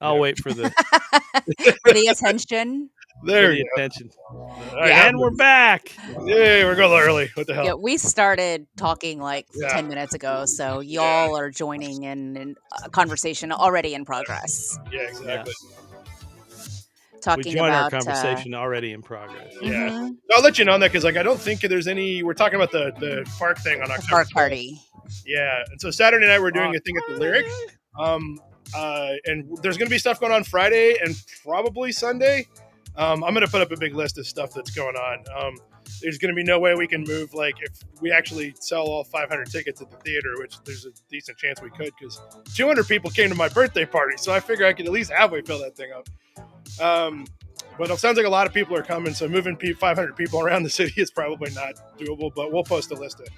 I'll wait for the For the attention. There for the you go. attention. Yeah. And we're back. Yay, we're going early. What the hell? Yeah, we started talking like Yeah. 10 minutes ago, so y'all are joining in a conversation already in progress. Yeah, exactly. We Talking join our about conversation already in progress. Yeah. mhm, So I'll let you know on that because, like, I don't think there's any. We're talking about the Fark thing on the October Fark 12th. party. Yeah, and so Saturday night we're doing a thing at the Lyric, and there's going to be stuff going on Friday and probably Sunday. I'm going to put up a big list of stuff that's going on. There's going to be no way we can move. Like, if we actually sell all 500 tickets at the theater, which there's a decent chance we could, because 200 people came to my birthday party, so I figure I could at least halfway fill that thing up. But it sounds like a lot of people are coming, so moving 500 people around the city is probably not doable, but we'll post a list of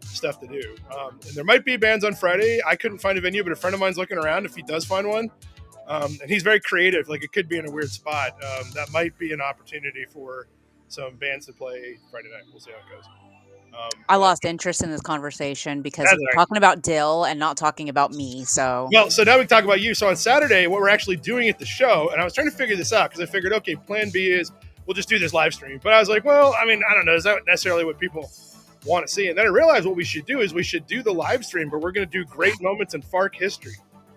stuff to do. And there might be bands on Friday. I couldn't find a venue, but a friend of mine's looking around if he does find one. And he's very creative. Like, it could be in a weird spot. That might be an opportunity for some bands to play Friday night. We'll see how it goes. I lost interest in this conversation because That's we're right. talking about Dill and not talking about me. So Well, so now we can talk about you. So on Saturday, what we're actually doing at the show, and I was trying to figure this out because I figured, okay, plan B is we'll just do this live stream. But I was like, well, I mean, I don't know. Is that necessarily what people want to see? And then I realized what we should do is we should do the live stream, but we're going to do great moments in Fark history.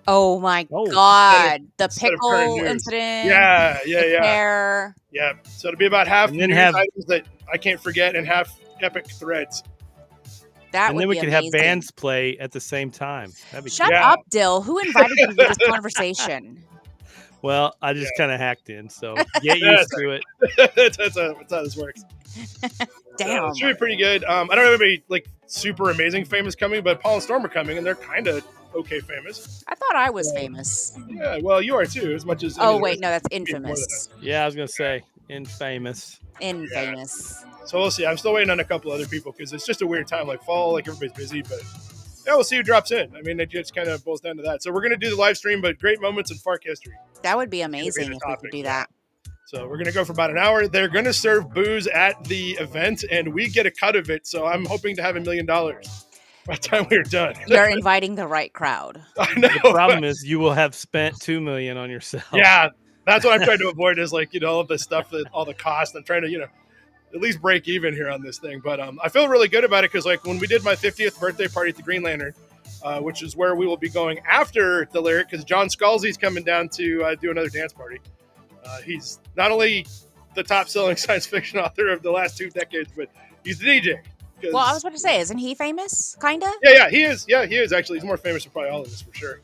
oh my Oh. God, the instead of current pickle news. incident. Yeah, the yeah. pear. Yeah. So it'll be about half And then news have- items that I can't forget and half epic threads. That And would then we be could amazing. have bands play at the same time. That'd be Shut cool. Yeah. up, Dill. Who invited you to this conversation? Well, I just kind of hacked in, so get Yeah, used to it. that's how this works. Damn. It should be pretty good. I don't have anybody like super amazing famous coming, but Paul and Storm are coming, and they're kind of okay famous. I thought I was famous. Yeah, well, you are too, as much as. Oh wait, no, that's more than infamous. Yeah, I was gonna say infamous. Infamous. So we'll see. I'm still waiting on a couple other people because it's just a weird time. Like fall, like everybody's busy, but yeah, we'll see who drops in. I mean, it just kind of boils down to that. So we're gonna do the live stream, but great moments in Fark history. That would be amazing if we topic, could do yeah. that. So we're gonna go for about an hour. They're gonna serve booze at the event, and we get a cut of it. So I'm hoping to have $1 million by the time we're done. You're inviting the right crowd. I know. The problem is you will have spent $2 million on yourself. Yeah, that's what I'm trying to avoid. Is like all of the stuff that all the cost. I'm trying to at least break even here on this thing. But I feel really good about it because like when we did my 50th birthday party at the Green Lantern, which is where we will be going after the Lyric, because John Scalzi's coming down to do another dance party. He's not only the top-selling science fiction author of the last 2 decades, but he's the DJ. Well, I was about to say, isn't he famous? Kinda. Yeah, he is. Yeah, he is actually. He's more famous than probably all of us for sure.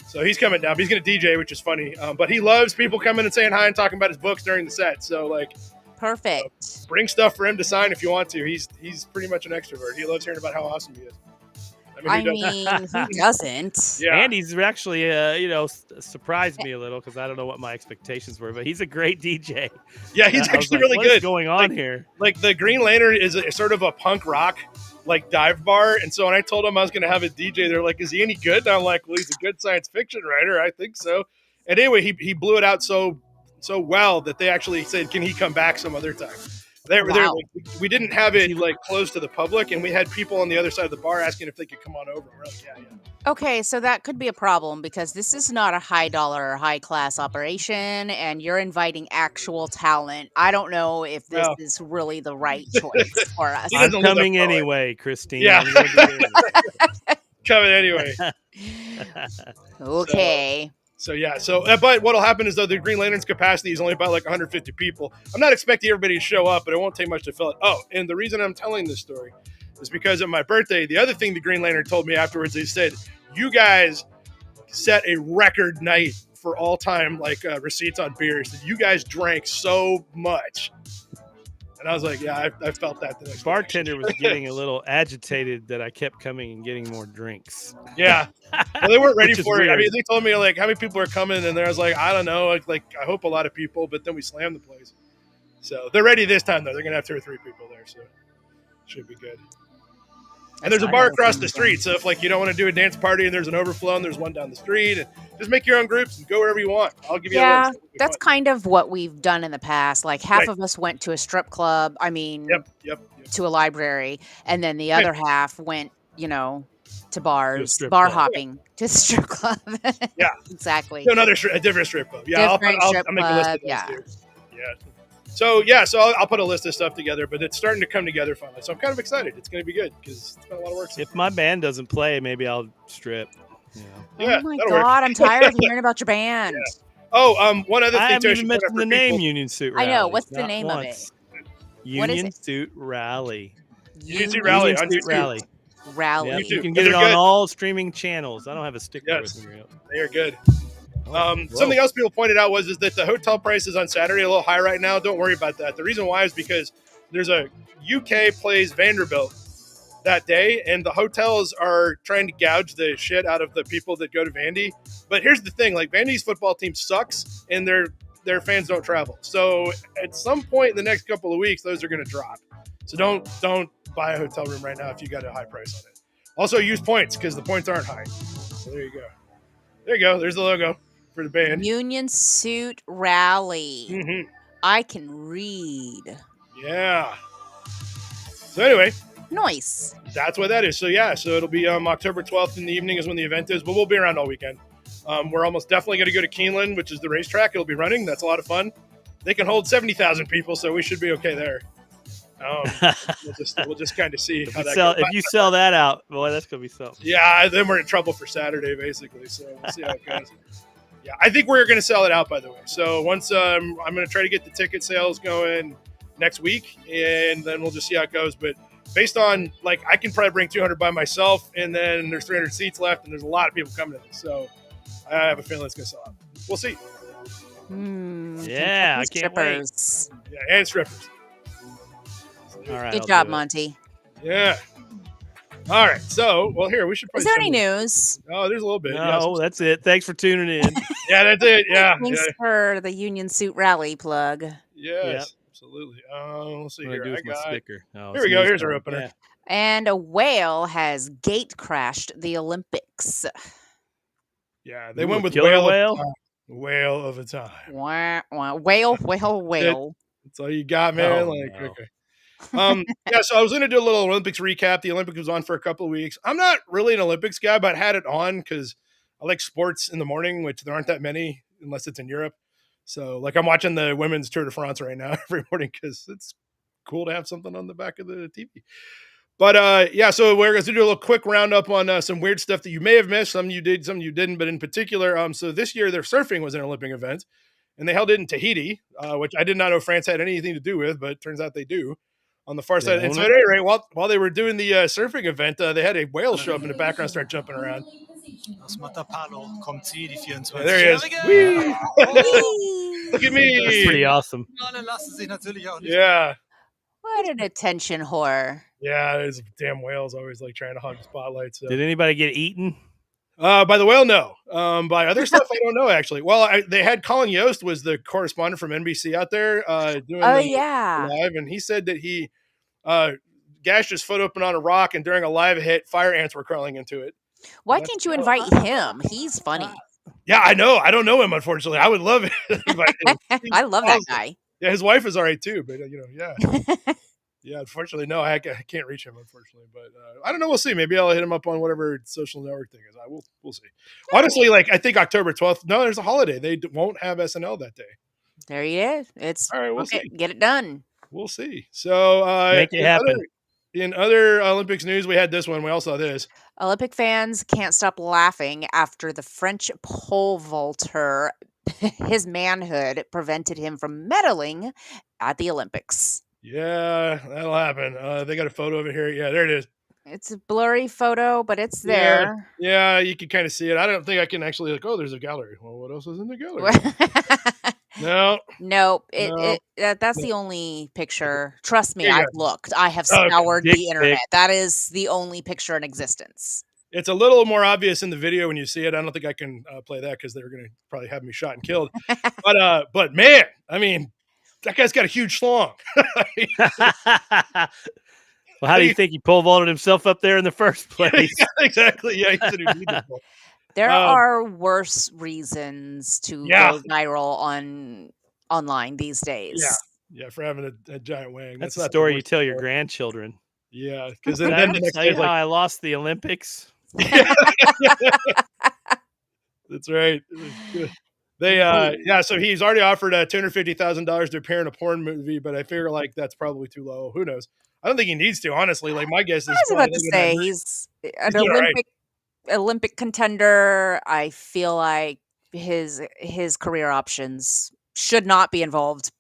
So he's coming down. He's going to DJ, which is funny. But he loves people coming and saying hi and talking about his books during the set. So like, Perfect. bring stuff for him to sign if you want to. He's pretty much an extrovert. He loves hearing about how awesome he is. I who doesn't? mean, who doesn't? Yeah. And he's actually, surprised me a little because I don't know what my expectations were, but he's a great DJ. Yeah, he's I was actually like, really what is good. going on here? Like the Green Lantern is a sort of a punk rock like dive bar, and so when I told him I was going to have a DJ, they're like, "Is he any good?" And I'm like, "Well, he's a good science fiction writer. I think so." And anyway, he blew it out so well that they actually said, "Can he come back some other time?" Wow. We didn't have it like closed to the public, and we had people on the other side of the bar asking if they could come on over. We're like, yeah. Okay, so that could be a problem because this is not a high dollar, high class operation, and you're inviting actual talent. I don't know if this Well. is really the right choice for us. He I'm doesn't live coming that far away. anyway, Christine. Yeah. I'm gonna be there. Coming anyway. Okay. So yeah, but what'll happen is though the Green Lantern's capacity is only about like 150 people. I'm not expecting everybody to show up, but it won't take much to fill it. Oh, and the reason I'm telling this story is because of my birthday. The other thing the Green Lantern told me afterwards, they said, "You guys set a record night for all time like receipts on beers. That you guys drank so much." And I was like, "Yeah, I felt that." The next day, Bartender was actually. getting a little agitated that I kept coming and getting more drinks. Yeah. Well, they weren't ready Which is for it. I weird. mean, they told me like how many people are coming, and I was like, I don't know. Like I hope a lot of people, but then we slammed the place. So they're ready this time though. They're gonna have 2 or 3 people there, so should be good. And there's a bar across the street, so if like you don't want to do a dance party and there's an overflow and there's one down the street, and just make your own groups and go wherever you want. I'll give you a Yeah, list. It'll be that's fun. kind of what we've done in the past. Like half Right. of us went to a strip club. I mean, Yep. to a library, and then the other half went, to bars, strip bar club. hopping, to strip club. Yeah. Exactly. To a different strip club. Yeah, Different strip I'll make a list of club, those too. Yeah. So I'll put a list of stuff together, but it's starting to come together finally. So I'm kind of excited. It's going to be good because it's been a lot of work. If my band doesn't play, maybe I'll strip. You know. Yeah, Oh my that'll work. God, I'm tired of hearing about your band. Oh, one other I thing too. haven't I even should point out mentioned for the name people. Union Suit I Rally. know. What's the Not name of it? once. What is Union it? Suit Rally. Union Suit Rally Union on Suit YouTube. Rally. Rally. Yep, you YouTube. can Those get it are on good. all streaming channels. I don't have a sticker Yes. with me right now. They are good. Whoa. Something else people pointed out is that the hotel prices on Saturday are a little high right now. Don't worry about that. The reason why is because there's a UK plays Vanderbilt that day, and the hotels are trying to gouge the shit out of the people that go to Vandy. But here's the thing: like Vandy's football team sucks, and their fans don't travel. So at some point in the next couple of weeks, those are going to drop. So don't buy a hotel room right now if you got a high price on it. Also, use points because the points aren't high. So there you go. There you go. There's the logo for the band. Union Suit Rally. Mm-hmm. I can read. Yeah. So anyway, Nice. that's what that is. So yeah, so it'll be October 12th in the evening is when the event is, but we'll be around all weekend. We're almost definitely going to go to Keeneland, which is the racetrack. It'll be running. That's a lot of fun. They can hold 70,000 people, so we should be okay there. We'll just kind of see how that goes. If you sell that out, boy, that's gonna be something. Yeah, then we're in trouble for Saturday, basically. So we'll see how it goes. Yeah, I think we're going to sell it out, by the way. So once I'm going to try to get the ticket sales going next week, and then we'll just see how it goes. But based on, like, I can probably bring 200 by myself, and then there's 300 seats left, and there's a lot of people coming to this. So I have a feeling it's going to sell out. We'll see. Yeah, I can't wait. Strippers. Yeah, and strippers. All right, Good I'll job, do it. Monty. Yeah. All right. So, well, here, we should probably. Is there any news? Oh, there's a little bit. No, that's it. Thanks for tuning in. Yeah, that's it. Yeah. Thanks for the Union Suit Rally plug. Yes, Yep. absolutely. Let's see What do here. I do I with my got. sticker? Oh, Here it's we go. news Here's our time. opener. Yeah. And a whale has gate crashed the Olympics. Yeah, they Ooh, went a with killer whale. whale? Whale of a time. Wah, wah. Whale. That's all you got, man. Oh, Like, no. okay. Yeah, so I was going to do a little Olympics recap. The Olympics was on for a couple of weeks. I'm not really an Olympics guy, but I had it on because I like sports in the morning, which there aren't that many unless it's in Europe. So, like, I'm watching the women's Tour de France right now every morning because it's cool to have something on the back of the TV. But yeah, so we're going to do a little quick roundup on some weird stuff that you may have missed. Some you did, some you didn't. But in particular, so this year their surfing was an Olympic event, and they held it in Tahiti, which I did not know France had anything to do with, but it turns out they do. On the far side, and so at any rate, while they were doing the surfing event, they had a whale show up in the background, start jumping around. Aus Matapalo kommt sie, die 24. There he is. Whee! Look at me. That's pretty awesome. Alle lassen sich natürlich auch nicht. Yeah. What an attention whore. Yeah, there's damn whales always like trying to hog the spotlight. So. Did anybody get eaten? By the whale, no. By other stuff, I don't know actually. Well, they had Colin Yost was the correspondent from NBC out there doing yeah. live, and he said that he gashed his foot open on a rock, and during a live hit, fire ants were crawling into it. Why can't you invite him? He's funny. Yeah, I know. I don't know him, unfortunately. I would love it. I love that guy. Yeah, his wife is all right too, but yeah. Yeah, unfortunately, no, I can't reach him, unfortunately. But I don't know. We'll see. Maybe I'll hit him up on whatever social network thing is. We'll see. Honestly, like I think October 12th. No, there's a holiday. They won't have SNL that day. There he is. It's all right. We'll see. Get it done. We'll see. So make it happen. In other Olympics news, we had this one. We all saw this. Olympic fans can't stop laughing after the French pole vaulter, his manhood prevented him from medaling at the Olympics. Yeah, that'll happen. They got a photo of it here. Yeah, there it is. It's a blurry photo, but it's there. Yeah, you can kind of see it. I don't think I can actually like, oh, there's a gallery. Well, what else is in the gallery? Nope. That's the only picture. Trust me, I've looked. I have scoured the internet. That is the only picture in existence. It's a little more obvious in the video when you see it. I don't think I can play that because they're going to probably have me shot and killed. But man, I mean, that guy's got a huge schlong. Well, how do you think he pole vaulted himself up there in the first place? Yeah, exactly. Yeah, he said he needed the There are worse reasons to go viral online these days. Yeah, for having a giant wang. That's the story you tell your grandchildren. Yeah, because then the the next tell day, you how I lost the Olympics. That's right. They so he's already offered $250,000 to appear in a porn movie, but I figure like that's probably too low. Who knows? I don't think he needs to, honestly. Like my guess I is was probably about to thinking say that he's he's an doing all right. Olympic contender. I feel like his career options should not be involved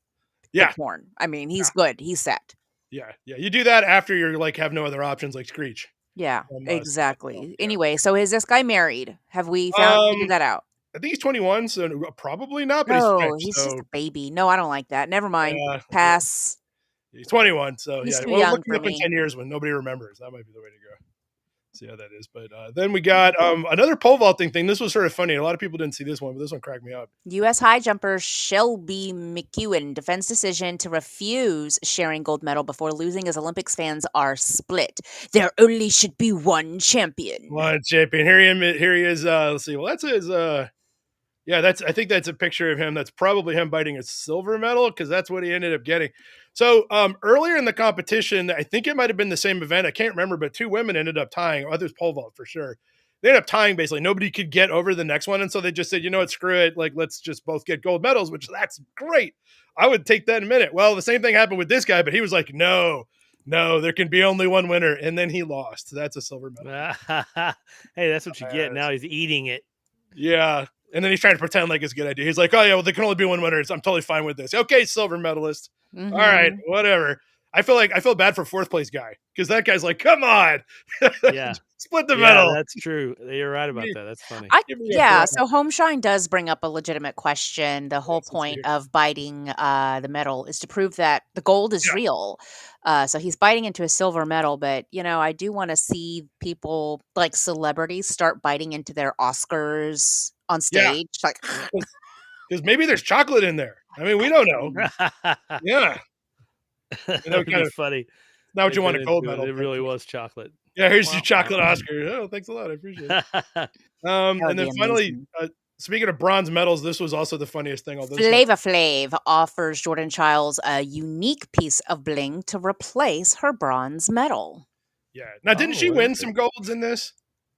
Yeah, with porn. I mean, he's good. He's set. yeah. You do that after you're like have no other options, like Screech. Yeah, From, exactly. yeah. Anyway, so is this guy married? Have we figured that out? I think he's 21, so probably not, but he's No, French, he's just so a baby. No, I don't like that. Never mind. yeah, Pass. he's 21, so He's yeah. too Well, young look him for up in me. 10 years when nobody remembers. That might be the way to go. See how that is. But then we got another pole vaulting thing. This was sort of funny. A lot of people didn't see this one, but this one cracked me up. U.S. high jumper Shelby McEwen defends decision to refuse sharing gold medal before losing as Olympics fans are split. There only should be one champion. One champion. Here he is. Let's see. Well, that's his. Yeah, I think that's a picture of him. That's probably him biting a silver medal because that's what he ended up getting. So earlier in the competition, I think it might have been the same event. I can't remember, but two women ended up tying. Oh, there's pole vault for sure. They ended up tying basically. Nobody could get over the next one. And so they just said, you know what, screw it. Like, let's just both get gold medals, which that's great. I would take that in a minute. Well, the same thing happened with this guy, but he was like, no, there can be only one winner. And then he lost. That's a silver medal. Hey, that's what you get. Now he's eating it. Yeah. And then he's trying to pretend like it's a good idea. He's like, oh, yeah, well, there can only be one winner. So I'm totally fine with this. Okay, silver medalist. Mhm. All right, whatever. I feel bad for fourth place guy because that guy's like, come on. Yeah. Split the medal. That's true. You're right about that. That's funny. So Homeshine does bring up a legitimate question. The whole point of biting the medal is to prove that the gold is real. So he's biting into a silver medal, but I do want to see people like celebrities start biting into their Oscars on stage. Like, because maybe there's chocolate in there. I mean, we don't know. Yeah. Kind of funny. Not what you want a gold medal. It really was chocolate. Yeah, here's your chocolate Oscar. Oh, thanks a lot. I appreciate it. And then finally, speaking of bronze medals, this was also the funniest thing. Flava Flav offers Jordan Childs a unique piece of bling to replace her bronze medal. Yeah. Now, didn't she win some golds in this?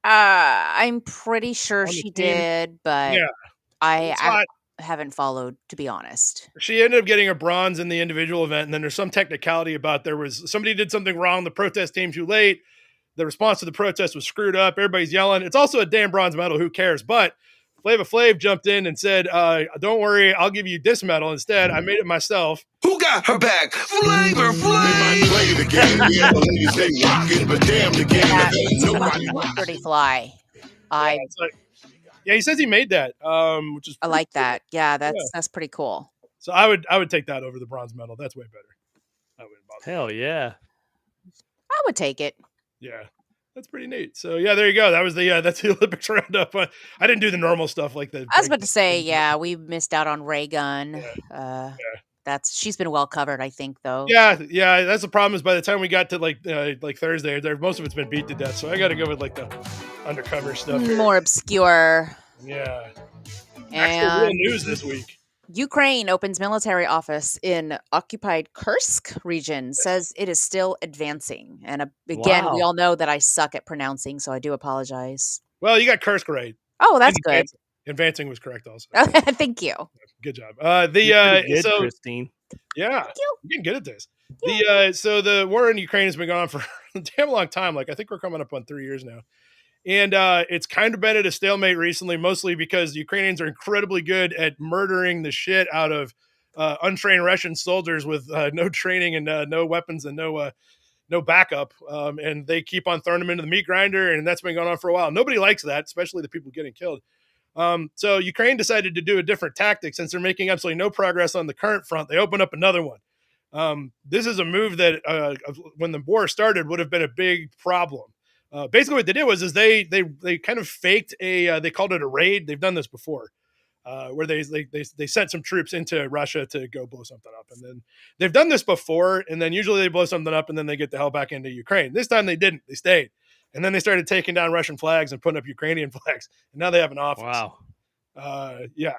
I'm pretty sure she did, but I haven't followed, to be honest. She ended up getting a bronze in the individual event, and then there's some technicality about somebody did something wrong. The protest came too late. The response to the protest was screwed up. Everybody's yelling. It's also a damn bronze medal. Who cares? But Flava Flav jumped in and said, don't worry, I'll give you this medal instead. I made it myself. Who got her back? Flavor Flav! Play the game. Yeah, the ladies ain't rocking, but damn the game. Nobody pretty fly. Yeah, he says he made that, which is I like that. Yeah, that's pretty cool. So I would take that over the bronze medal. That's way better. I wouldn't bother. Hell yeah. I would take it. Yeah. That's pretty neat. So yeah, there you go. That was that's the Olympics roundup. I didn't do the normal stuff like the. I was about to say, we missed out on Ray Gun. Yeah. She's been well covered, I think, though. Yeah. That's the problem is by the time we got to like Thursday, most of it's been beat to death. So I got to go with like the undercover stuff. More obscure. Yeah. And actual real news this week. Ukraine opens military office in occupied Kursk region, says it is still advancing. And again, we all know that I suck at pronouncing, so I do apologize. Well, you got Kursk right. Oh, that's good. Advancing was correct also. Thank you. Good job. Christine. Yeah, you can get at this. So the war in Ukraine has been going on for a damn long time. Like I think we're coming up on 3 years now. And it's kind of been at a stalemate recently, mostly because the Ukrainians are incredibly good at murdering the shit out of untrained Russian soldiers with no training and no weapons and no backup. And they keep on throwing them into the meat grinder. And that's been going on for a while. Nobody likes that, especially the people getting killed. So Ukraine decided to do a different tactic since they're making absolutely no progress on the current front. They open up another one. This is a move that when the war started would have been a big problem. Basically what they did was they kind of faked they called it a raid. They've done this before, where they sent some troops into Russia to go blow something up. And then they've done this before. And then usually they blow something up and then they get the hell back into Ukraine. This time they didn't, they stayed. And then they started taking down Russian flags and putting up Ukrainian flags. And now they have an office. Wow.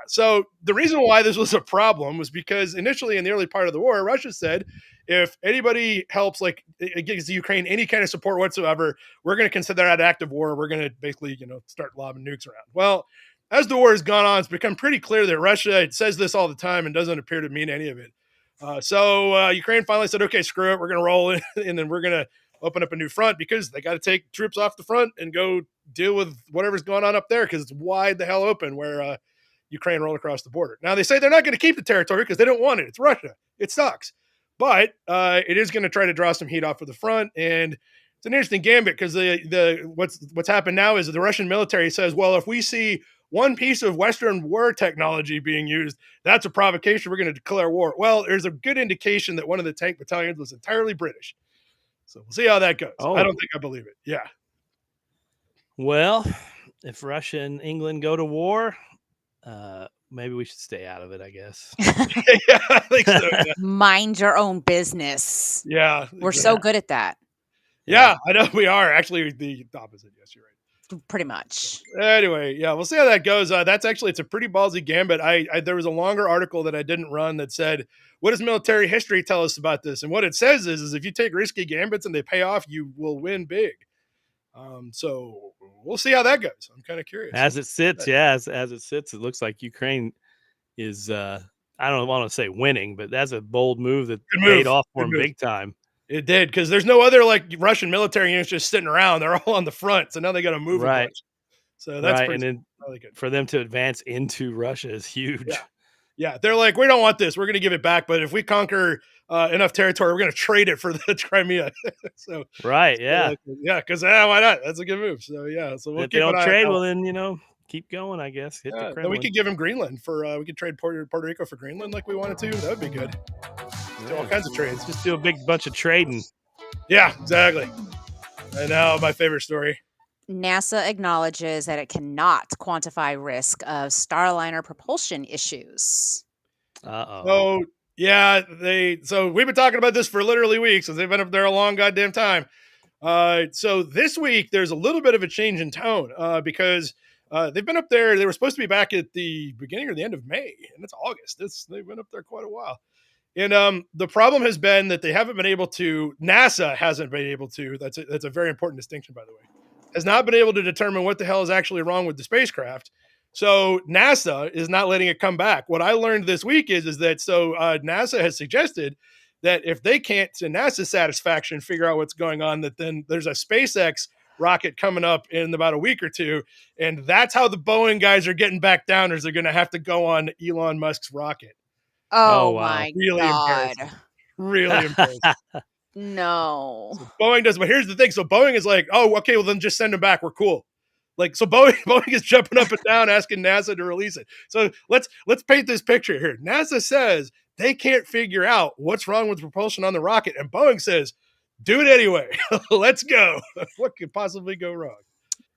So the reason why this was a problem was because initially in the early part of the war, Russia said, if anybody helps, like it gives Ukraine any kind of support whatsoever, we're going to consider that active war. We're going to basically, start lobbing nukes around. Well, as the war has gone on, it's become pretty clear that Russia, it says this all the time and doesn't appear to mean any of it. So Ukraine finally said, okay, screw it. We're going to roll in and then we're going to open up a new front because they got to take troops off the front and go deal with whatever's going on up there because it's wide the hell open where Ukraine rolled across the border. Now, they say they're not going to keep the territory because they don't want it. It's Russia. It sucks. But it is going to try to draw some heat off of the front. And it's an interesting gambit because what's happened now is the Russian military says, well, if we see one piece of Western war technology being used, that's a provocation. We're going to declare war. Well, there's a good indication that one of the tank battalions was entirely British. So we'll see how that goes. Oh. I don't think I believe it. Yeah. Well, if Russia and England go to war, maybe we should stay out of it, I guess. Yeah, I think so. Yeah. Mind your own business. Yeah. We're so good at that. Yeah, I know we are. Actually, the opposite. Yes, you're right. Pretty much. Anyway, yeah, we'll see how that goes. It's a pretty ballsy gambit. There was a longer article that I didn't run that said, what does military history tell us about this? And what it says is if you take risky gambits and they pay off, you will win big. So we'll see how that goes. I'm kind of curious. As it sits, as it sits, it looks like Ukraine is, I don't want to say winning, but that's a bold move that paid off for them big time. It did, because there's no other Russian military units just sitting around. They're all on the front, so now they got to move. Right. A bunch. So that's right. And then really good for them to advance into Russia is huge. Yeah. They're like, we don't want this. We're going to give it back, but if we conquer enough territory, we're going to trade it for the Crimea. So right, yeah, because why not? That's a good move. So so we'll if they don't trade, well then keep going. I guess hit the Kremlin. Then we could give them Greenland for we could trade Puerto Rico for Greenland like we wanted to. That would be good. Do all kinds of trades. Just do a big bunch of trading. Yeah, exactly. And now my favorite story. NASA acknowledges that it cannot quantify risk of Starliner propulsion issues. So yeah, so we've been talking about this for literally weeks, because they've been up there a long goddamn time. So this week there's a little bit of a change in tone because they've been up there. They were supposed to be back at the beginning or the end of May, and it's August. They've been up there quite a while. And the problem has been that they haven't been able to, NASA hasn't been able to, that's a very important distinction, by the way, has not been able to determine what the hell is actually wrong with the spacecraft. So NASA is not letting it come back. What I learned this week is that NASA has suggested that if they can't, to NASA's satisfaction, figure out what's going on, that then there's a SpaceX rocket coming up in about a week or two. And that's how the Boeing guys are getting back down, is they're going to have to go on Elon Musk's rocket. Oh wow. My really God. Really embarrassing. No. So Boeing does, but here's the thing. So Boeing is like, oh, okay, well then just send them back. We're cool. So Boeing is jumping up and down asking NASA to release it. So let's paint this picture here. NASA says they can't figure out what's wrong with propulsion on the rocket, and Boeing says, do it anyway. Let's go. What could possibly go wrong?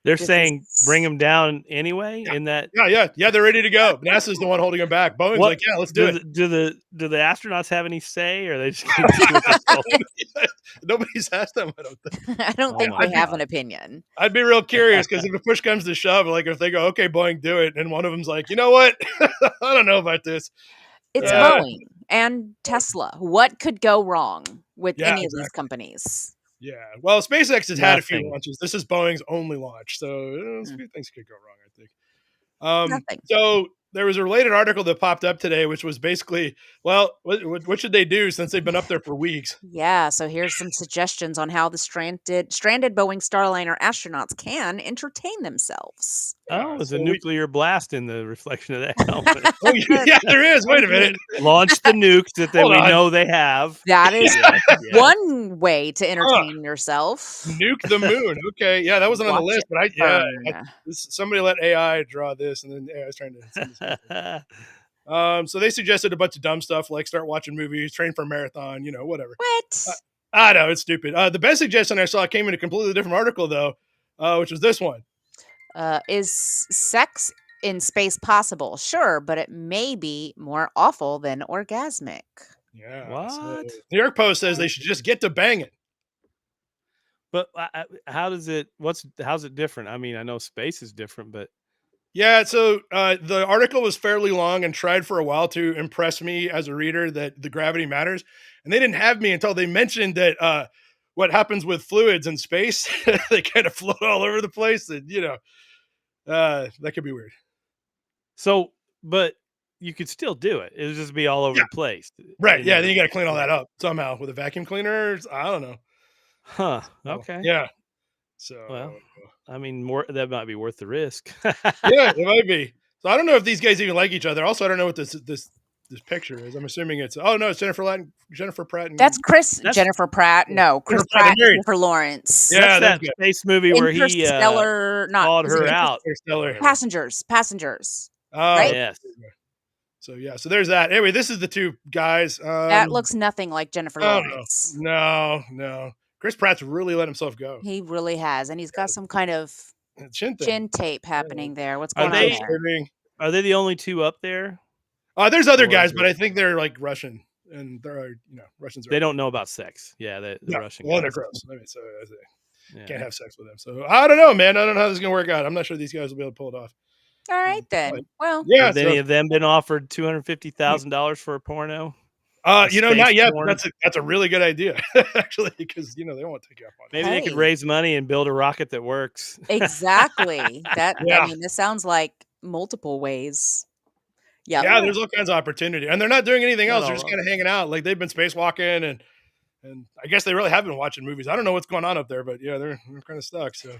They're saying bring them down anyway. Yeah. In that, yeah, they're ready to go. NASA's the one holding them back. Boeing's like, yeah, let's do it. Do the astronauts have any say, or are they just keep doing it? Nobody's asked them. I don't think. I don't think they have an opinion. I'd be real curious, because if the push comes to shove, if they go, okay, Boeing, do it, and one of them's like, you know what, I don't know about this. It's Boeing and Tesla. What could go wrong with any of these companies? Yeah, well, SpaceX has had a few launches. This is Boeing's only launch, so a few things could go wrong, I think. Nothing. So there was a related article that popped up today, which was basically, well, what should they do since they've been up there for weeks? Yeah, so here's some suggestions on how the stranded Boeing Starliner astronauts can entertain themselves. Oh, there's a nuclear blast in the reflection of that helmet. Oh, yeah, there is. Wait a minute. Launch the nukes that we know they have. That is one way to entertain yourself. Nuke the moon. Okay, yeah, that wasn't on the list, but somebody let AI draw this, and then I was trying to send this. So they suggested a bunch of dumb stuff, like start watching movies, train for a marathon, whatever. What? I know, it's stupid. The best suggestion I saw came in a completely different article, though, which was this one. Is sex in space possible? Sure, but it may be more awful than orgasmic. Yeah. What? So New York Post says they should just get to banging. But how's it different? I mean, I know space is different, but Yeah, so the article was fairly long and tried for a while to impress me as a reader that the gravity matters. And they didn't have me until they mentioned that what happens with fluids in space, they kind of float all over the place. And, that could be weird. So, but you could still do it. It'll just be all over Yeah. the place. Right. Yeah. Then you got to clean all that up somehow with a vacuum cleaner. I don't know. Huh. So, Okay. yeah. So, Well, I mean, that might be worth the risk. yeah, it might be. So I don't know if these guys even like each other. Also, I don't know what this picture is. I'm assuming it's it's Jennifer Pratt. And Jennifer Pratt. No, Chris Pratt, Jennifer Lawrence. Yeah, that's that space movie where he called her out. Passengers. Oh, right? Yes. So there's that. Anyway, this is the two guys. That looks nothing like Jennifer Lawrence. No. Chris Pratt's really let himself go. He really has, and he's got some kind of chin tape happening there. What's going on there? Are they the only two up there? There's other guys, but I think they're like Russian, and there are Russians. They don't know about sex. Yeah, the Russian. Well, they're gross. I mean, so can't have sex with them. So I don't know, man. I don't know how this is gonna work out. I'm not sure these guys will be able to pull it off. All right then. Well, yeah. Have any of them been offered $250,000 for a porno? Not yet. That's a really good idea, actually, because they won't take you up on it. Maybe they could raise money and build a rocket that works. Exactly. I mean, this sounds like multiple ways. Yeah, there's all kinds of opportunity, and they're not doing anything else. They're just kind of hanging out. Like they've been spacewalking, and I guess they really have been watching movies. I don't know what's going on up there, but yeah, they're kind of stuck. So.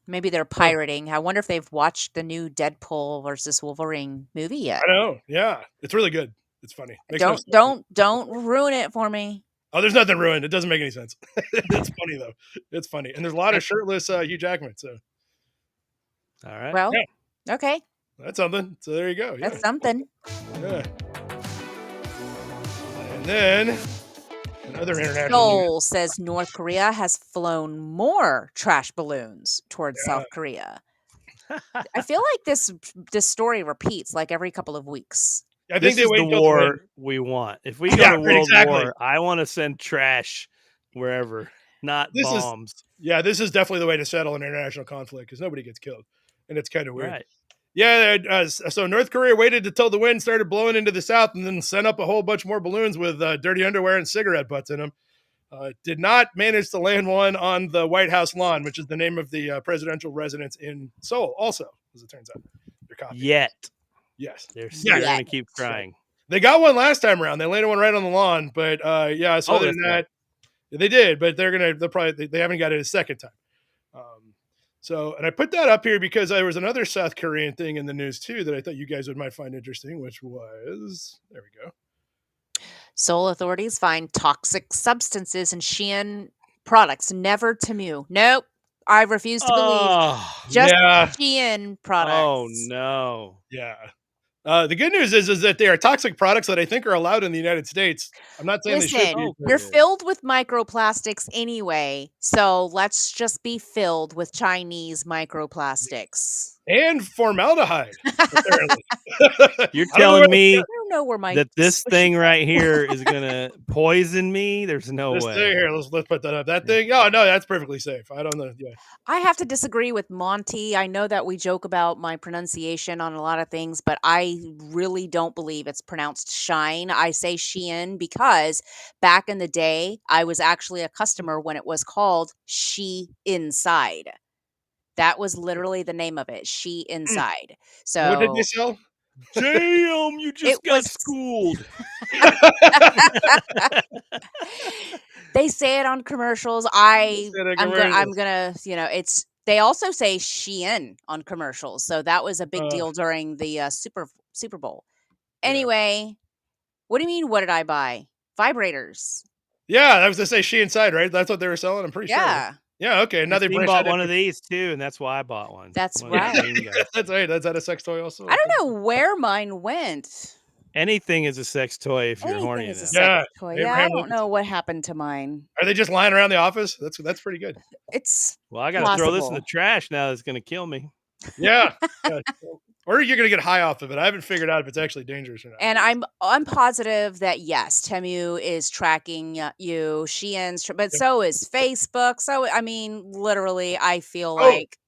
Maybe they're pirating. I wonder if they've watched the new Deadpool versus Wolverine movie yet. I know. Yeah, it's really good. It's funny. Don't ruin it for me. Oh, there's nothing ruined. It doesn't make any sense. It's funny though. It's funny, and there's a lot of shirtless Hugh Jackman. So, all right. Well, okay. That's something. So there you go. Yeah. That's something. Yeah. And then another international. Soul says North Korea has flown more trash balloons towards South Korea. I feel like this story repeats like every couple of weeks. I think this is the war we want. If we go to World War, I want to send trash wherever, not bombs. This is definitely the way to settle an international conflict because nobody gets killed, and it's kind of weird. Right. Yeah, so North Korea waited until the wind started blowing into the south and then sent up a whole bunch more balloons with dirty underwear and cigarette butts in them. Did not manage to land one on the White House lawn, which is the name of the presidential residence in Seoul, also, as it turns out. Yet. Yes. They're still going to keep trying. They got one last time around. They landed one right on the lawn, but so other than that, they did, but they haven't got it a second time. And I put that up here because there was another South Korean thing in the news too that I thought you guys might find interesting, which was, there we go. Seoul authorities find toxic substances in Shein products. Never Temu. Nope. I refuse to believe. Just Shein products. Oh no. Yeah. The good news is that they are toxic products that I think are allowed in the United States. I'm not saying they should be. They're filled with microplastics anyway, so let's just be filled with Chinese microplastics. And formaldehyde, apparently. You're telling me that this thing right here is going to poison me? There's no way. Here, let's put that up. That thing? Oh, no, that's perfectly safe. I don't know. Yeah. I have to disagree with Monty. I know that we joke about my pronunciation on a lot of things, but I really don't believe it's pronounced Shine. I say Shein because back in the day, I was actually a customer when it was called She Inside. That was literally the name of it, She Inside. So what did they sell? Damn, you just got schooled. They say it on commercials. I'm gonna, they also say Shein on commercials. So that was a big deal during the Super Bowl. Anyway, what do you mean? What did I buy? Vibrators. Yeah, I was gonna say She Inside, right? That's what they were selling. I'm pretty sure. Yeah, okay. Another bought one of these too, and that's why I bought one. That's right. That's right. That's a sex toy also. I don't know where mine went. Anything is a sex toy if you're horny enough. Yeah, I don't know what happened to mine. Are they just lying around the office? That's pretty good. I got to throw this in the trash now. That's going to kill me. Yeah. Or you're going to get high off of it. I haven't figured out if it's actually dangerous or not. And I'm positive that yes, Temu is tracking you, Shein's, but so is Facebook. So I mean, literally, I feel like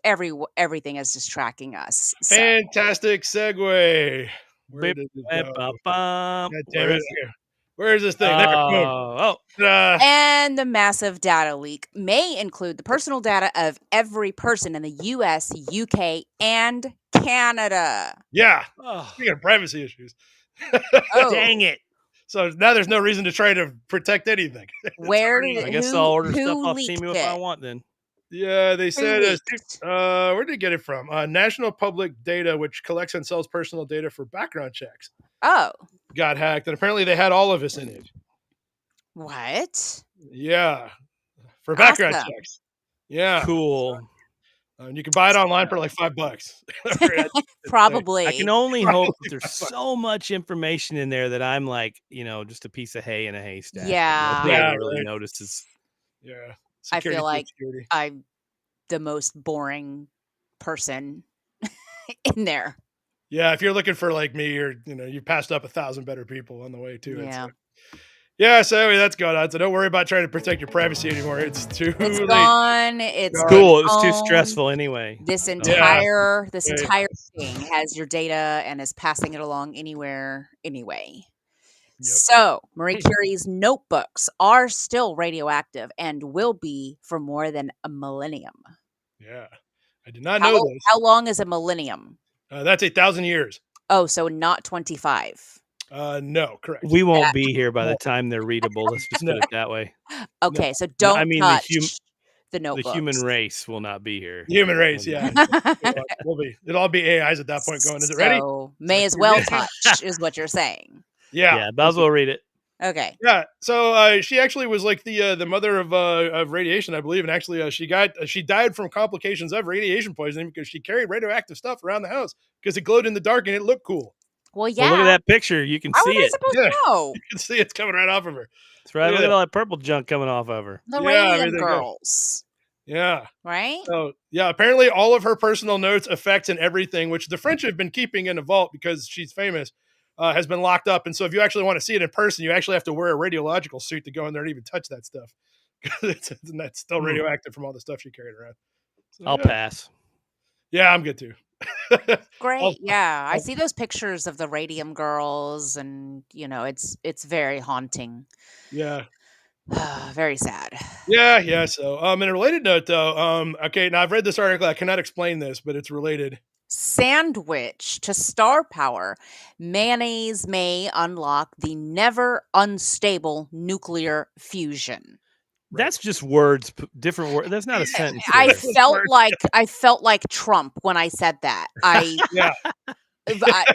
everything is just tracking us. So. Fantastic segue. Where Beep, did it bam, go? bam, bam. God damn Where it. is it? Okay. Where is this thing? There. Boom. Oh, And the massive data leak may include the personal data of every person in the US, UK, and Canada. Yeah. oh, Speaking of privacy issues. Oh, dang it. So now there's no reason to try to protect anything. where did I guess who I'll order stuff who off leaked Temu if I want then. Yeah, they Who said, leaked? where did they get it from? National Public Data, which collects and sells personal data for background checks, Oh, got hacked. And apparently they had all of us in it. what? Yeah. For background Awesome. checks. Yeah. Cool. And you can buy it online for like $5. Probably. I can only Probably hope that there's so much information in there that I'm like, just a piece of hay in a haystack. that Yeah. Nobody Yeah, ever really right. notices. Yeah. I feel like Security. I'm the most boring person in there. Yeah, if you're looking for like me, or you passed up 1,000 better people on the way to it. Yeah. So. Yeah, so anyway, that's going on. So don't worry about trying to protect your privacy anymore. It's too It's late. gone. It's Gone. Cool. It was too owned. stressful anyway. This So- entire Yeah. thing has your data and is passing it along anywhere anyway. Yep. So Marie Curie's notebooks are still radioactive and will be for more than a millennium. Yeah. I did not know this. How long is a millennium? That's 1,000 years. Oh, so not 25. No, correct. We won't be here by the time they're readable. Let's just put it that way. Okay, so don't I mean, touch the the notebooks. The human race will not be here. The human race, yeah. We'll be. It'll all be AIs at that point going, is it ready? So may as well touch, is what you're saying. Yeah. Might as well read it. Okay. Yeah. So she actually was like the mother of radiation, I believe, and actually she died from complications of radiation poisoning because she carried radioactive stuff around the house because it glowed in the dark and it looked cool. Well, yeah. Well, look at that picture. You can How see are they it. supposed to know? You can see it's coming right off of her. That's right. Look Yeah. at all that purple junk coming off of her. The Yeah, I mean, radium there you go. girls, Yeah. right? So yeah, apparently all of her personal notes, effects, and everything, which the French have been keeping in a vault because she's famous, has been locked up. And so if you actually want to see it in person, you actually have to wear a radiological suit to go in there and even touch that stuff. That's still radioactive from all the stuff she carried around. So, I'll pass. Yeah, I'm good too. Great. Yeah. I see those pictures of the radium girls and it's very haunting. Yeah. Very sad. Yeah. So, in a related note though, okay, now I've read this article. I cannot explain this, but it's related. Sandwich to star power. Mayonnaise may unlock the never unstable nuclear fusion. That's just words, different words. That's not a sentence. I there. felt like Trump when I said that. Yeah.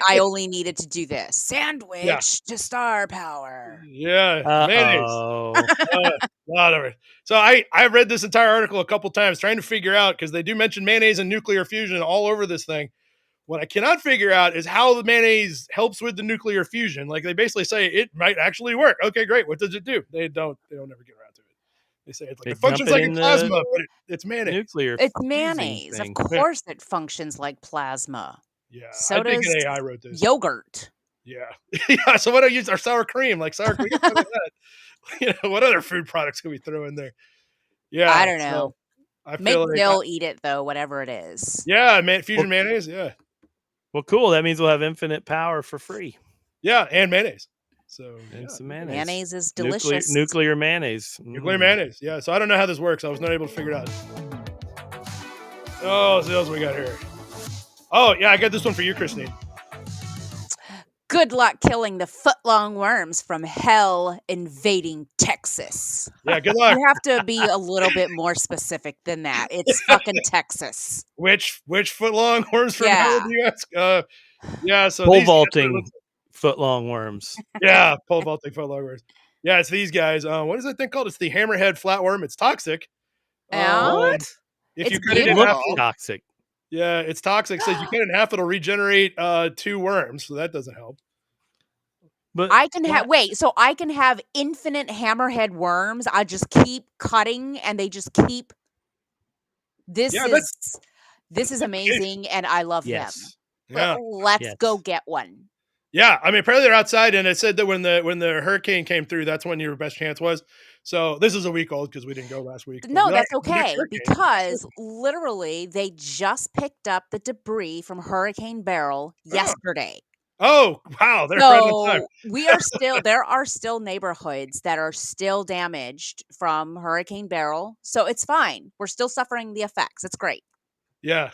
I only needed to do this. Sandwich to star power. Yeah. Mayonnaise. A lot of it. So I read this entire article a couple times trying to figure out, because they do mention mayonnaise and nuclear fusion all over this thing. What I cannot figure out is how the mayonnaise helps with the nuclear fusion. Like they basically say it might actually work. Okay, great. What does it do? They don't ever get around to it. They say it's like it functions like a plasma, but it's mayonnaise. Nuclear. It's mayonnaise. Of course it functions like plasma. Yeah. So I think does an AI wrote this. yogurt. Yeah. Yeah. So why don't you use our sour cream? Like sour cream. Like that. What other food products can we throw in there? Yeah. I don't know. I Make feel like Bill eat it though, whatever it is. Yeah, fusion mayonnaise. Yeah. Well, cool. That means we'll have infinite power for free. Yeah, and mayonnaise. So And some mayonnaise. Mayonnaise is delicious. Nuclear mayonnaise. Nuclear mayonnaise. Yeah. So I don't know how this works. I was not able to figure it out. Oh, so what else we got here? Oh, yeah, I got this one for you, Christine. Good luck killing the footlong worms from hell invading Texas. Yeah, good luck. You have to be a little bit more specific than that. It's fucking Texas. Which foot-long worms from hell do you ask? Yeah, so pole vaulting foot-long worms. Yeah, pole vaulting foot-long worms. Yeah, it's these guys. What is that thing called? It's the hammerhead flatworm. It's toxic. What? If you It's cut it in half, toxic. yeah, it's toxic. Says you cut it in half, it'll regenerate 2 worms, so that doesn't help. But I can have so I can have infinite hammerhead worms. I just keep cutting and they just keep this is amazing and I love them. Yeah. Let's go get one. Yeah, I mean apparently they're outside, and it said that when the hurricane came through, that's when your best chance was. So this is a week old because we didn't go last week. No, But that's next okay hurricane- because literally they just picked up the debris from Hurricane Beryl yesterday. Oh, wow. They're right on time. So there are still neighborhoods that are still damaged from Hurricane Beryl. So it's fine. We're still suffering the effects. It's great. Yeah.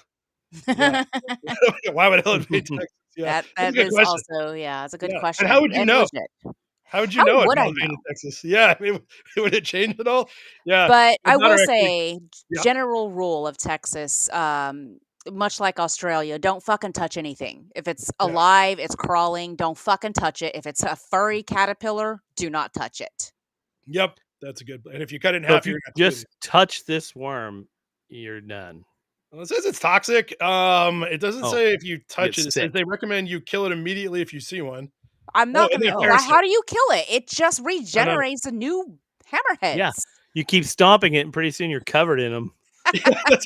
Yeah. Why would it be Texas? Yeah. That That's a good is question. also, it's a good Yeah. question. And how would you and know? legit. How would you How know would if I elevated know? Texas? Yeah. I mean, would it change at all? Yeah. But My I will daughter actually- say, Yeah. general rule of Texas, much like Australia, don't fucking touch anything. If it's alive, it's crawling, don't fucking touch it. If it's a furry caterpillar, do not touch it. Yep. That's a good. And if you cut it in So half, if you you're not just touch this worm, you're done. Well, it says it's toxic. It doesn't Oh, say if you touch get it. It says sick. they recommend you kill it immediately if you see one. I'm not and gonna. they're parasites. How do you kill it? It just regenerates a new hammerheads. Yeah. You keep stomping it, and pretty soon you're covered in them. That's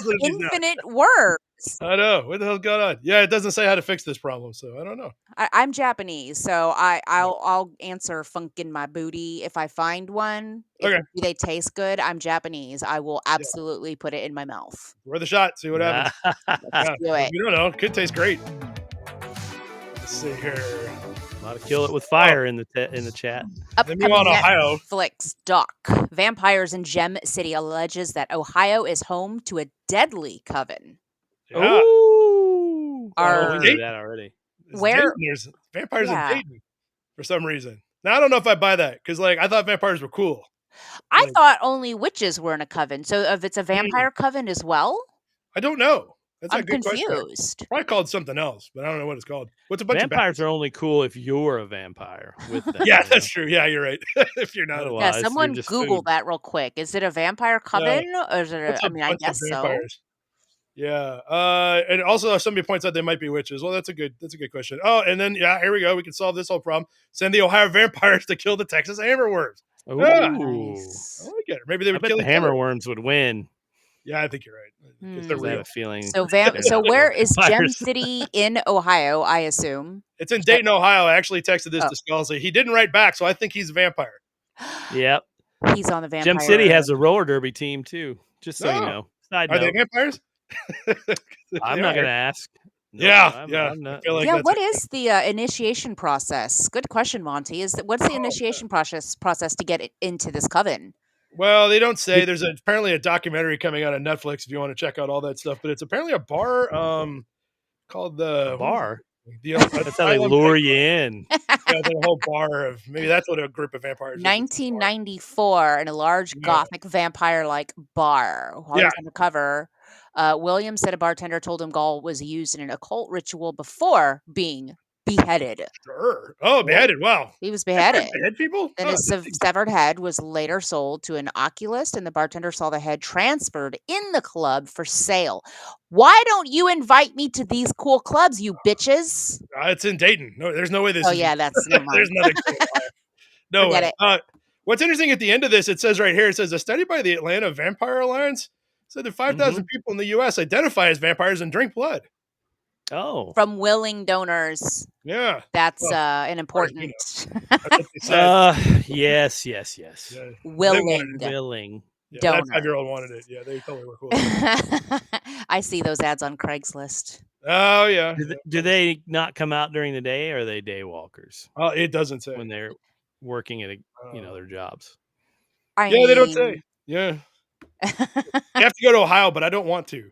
what Infinite worms. I know. What the hell's going on? Yeah, it doesn't say how to fix this problem, so I don't know. I'm Japanese, so I'll answer funk in my booty if I find one. If Okay. they taste good, I'm Japanese. I will absolutely put it in my mouth. Worth a shot. See what happens. Let's do it. You don't know. It could taste great. Let's see here. About to kill it with fire in the chat. Then you want Ohio. Netflix doc. Vampires in Gem City alleges that Ohio is home to a deadly coven. Yeah. Ooh. Are- We knew that already. It's Where- Dayton. There's vampires Yeah. in Dayton for some reason. Now I don't know if I buy that because I thought vampires were cool. I Like- thought only witches were in a coven. So if it's a vampire coven as well, I don't know. That's a I'm good question. confused. Probably called something else, but I don't know what it's called. What's a bunch Vampires are only cool if you're a vampire with them. Yeah, that's true. Yeah, you're right. If you're not, Otherwise, Yeah, you're someone just Google food. that real quick. Is it a vampire coven or is it? What's I a mean, I bunch of guess so. vampires? Yeah. And also somebody points out they might be witches. Well, that's a good question. Oh, and then here we go. We can solve this whole problem. Send the Ohio vampires to kill the Texas hammerworms. Ooh. Nice. I like it. Maybe they I would bet kill the each other. hammerworms would win. Yeah, I think you're right. Because Hmm. they're 'Cause I have real. a feeling. So they're so not where is Gem vampires. City in Ohio? I assume. It's in Dayton, Ohio. I actually texted this Oh. to Scalzi. He didn't write back, so I think he's a vampire. Yep. He's on the vampire. Gem City has a roller derby team too. Just so you Oh. know. Side Are they note. vampires? I'm not going to ask. No, Yeah, I'm yeah. I'm not. I feel like Yeah, that's what is the initiation process? Good question, Monty. What's the initiation process to get into this coven? Well, they don't say. There's apparently a documentary coming out on Netflix if you want to check out all that stuff. But it's apparently a bar called the bar. That's how they lure you in. Yeah, the whole bar of maybe that's what a group of vampires. is. 1994 in a large Yeah. gothic vampire-like bar. While he was undercover, Williams said a bartender told him gall was used in an occult ritual before being beheaded. Sure. Oh, beheaded. Wow. He was beheaded. Behead people? Then Oh, his severed head was later sold to an oculist, and the bartender saw the head transferred in the club for sale. Why don't you invite me to these cool clubs, you bitches? it's in Dayton. No, there's no way this Oh is. yeah, that's never mind. There's nothing. No Forget way. What's interesting at the end of this, it says right here, it says a study by the Atlanta Vampire Alliance said that 5,000 people in the U.S. identify as vampires and drink blood. Oh. From willing donors. Yeah. That's an important That's what they said. Yes. Yeah. willing Willing. Yeah, donor. that 5-year-old wanted it. Yeah, they totally were cool. I see those ads on Craigslist. Oh, yeah. Do they not come out during the day, or are they day walkers It doesn't say. when they're working at their jobs? Yeah, they don't say. Yeah. You have to go to Ohio, but I don't want to.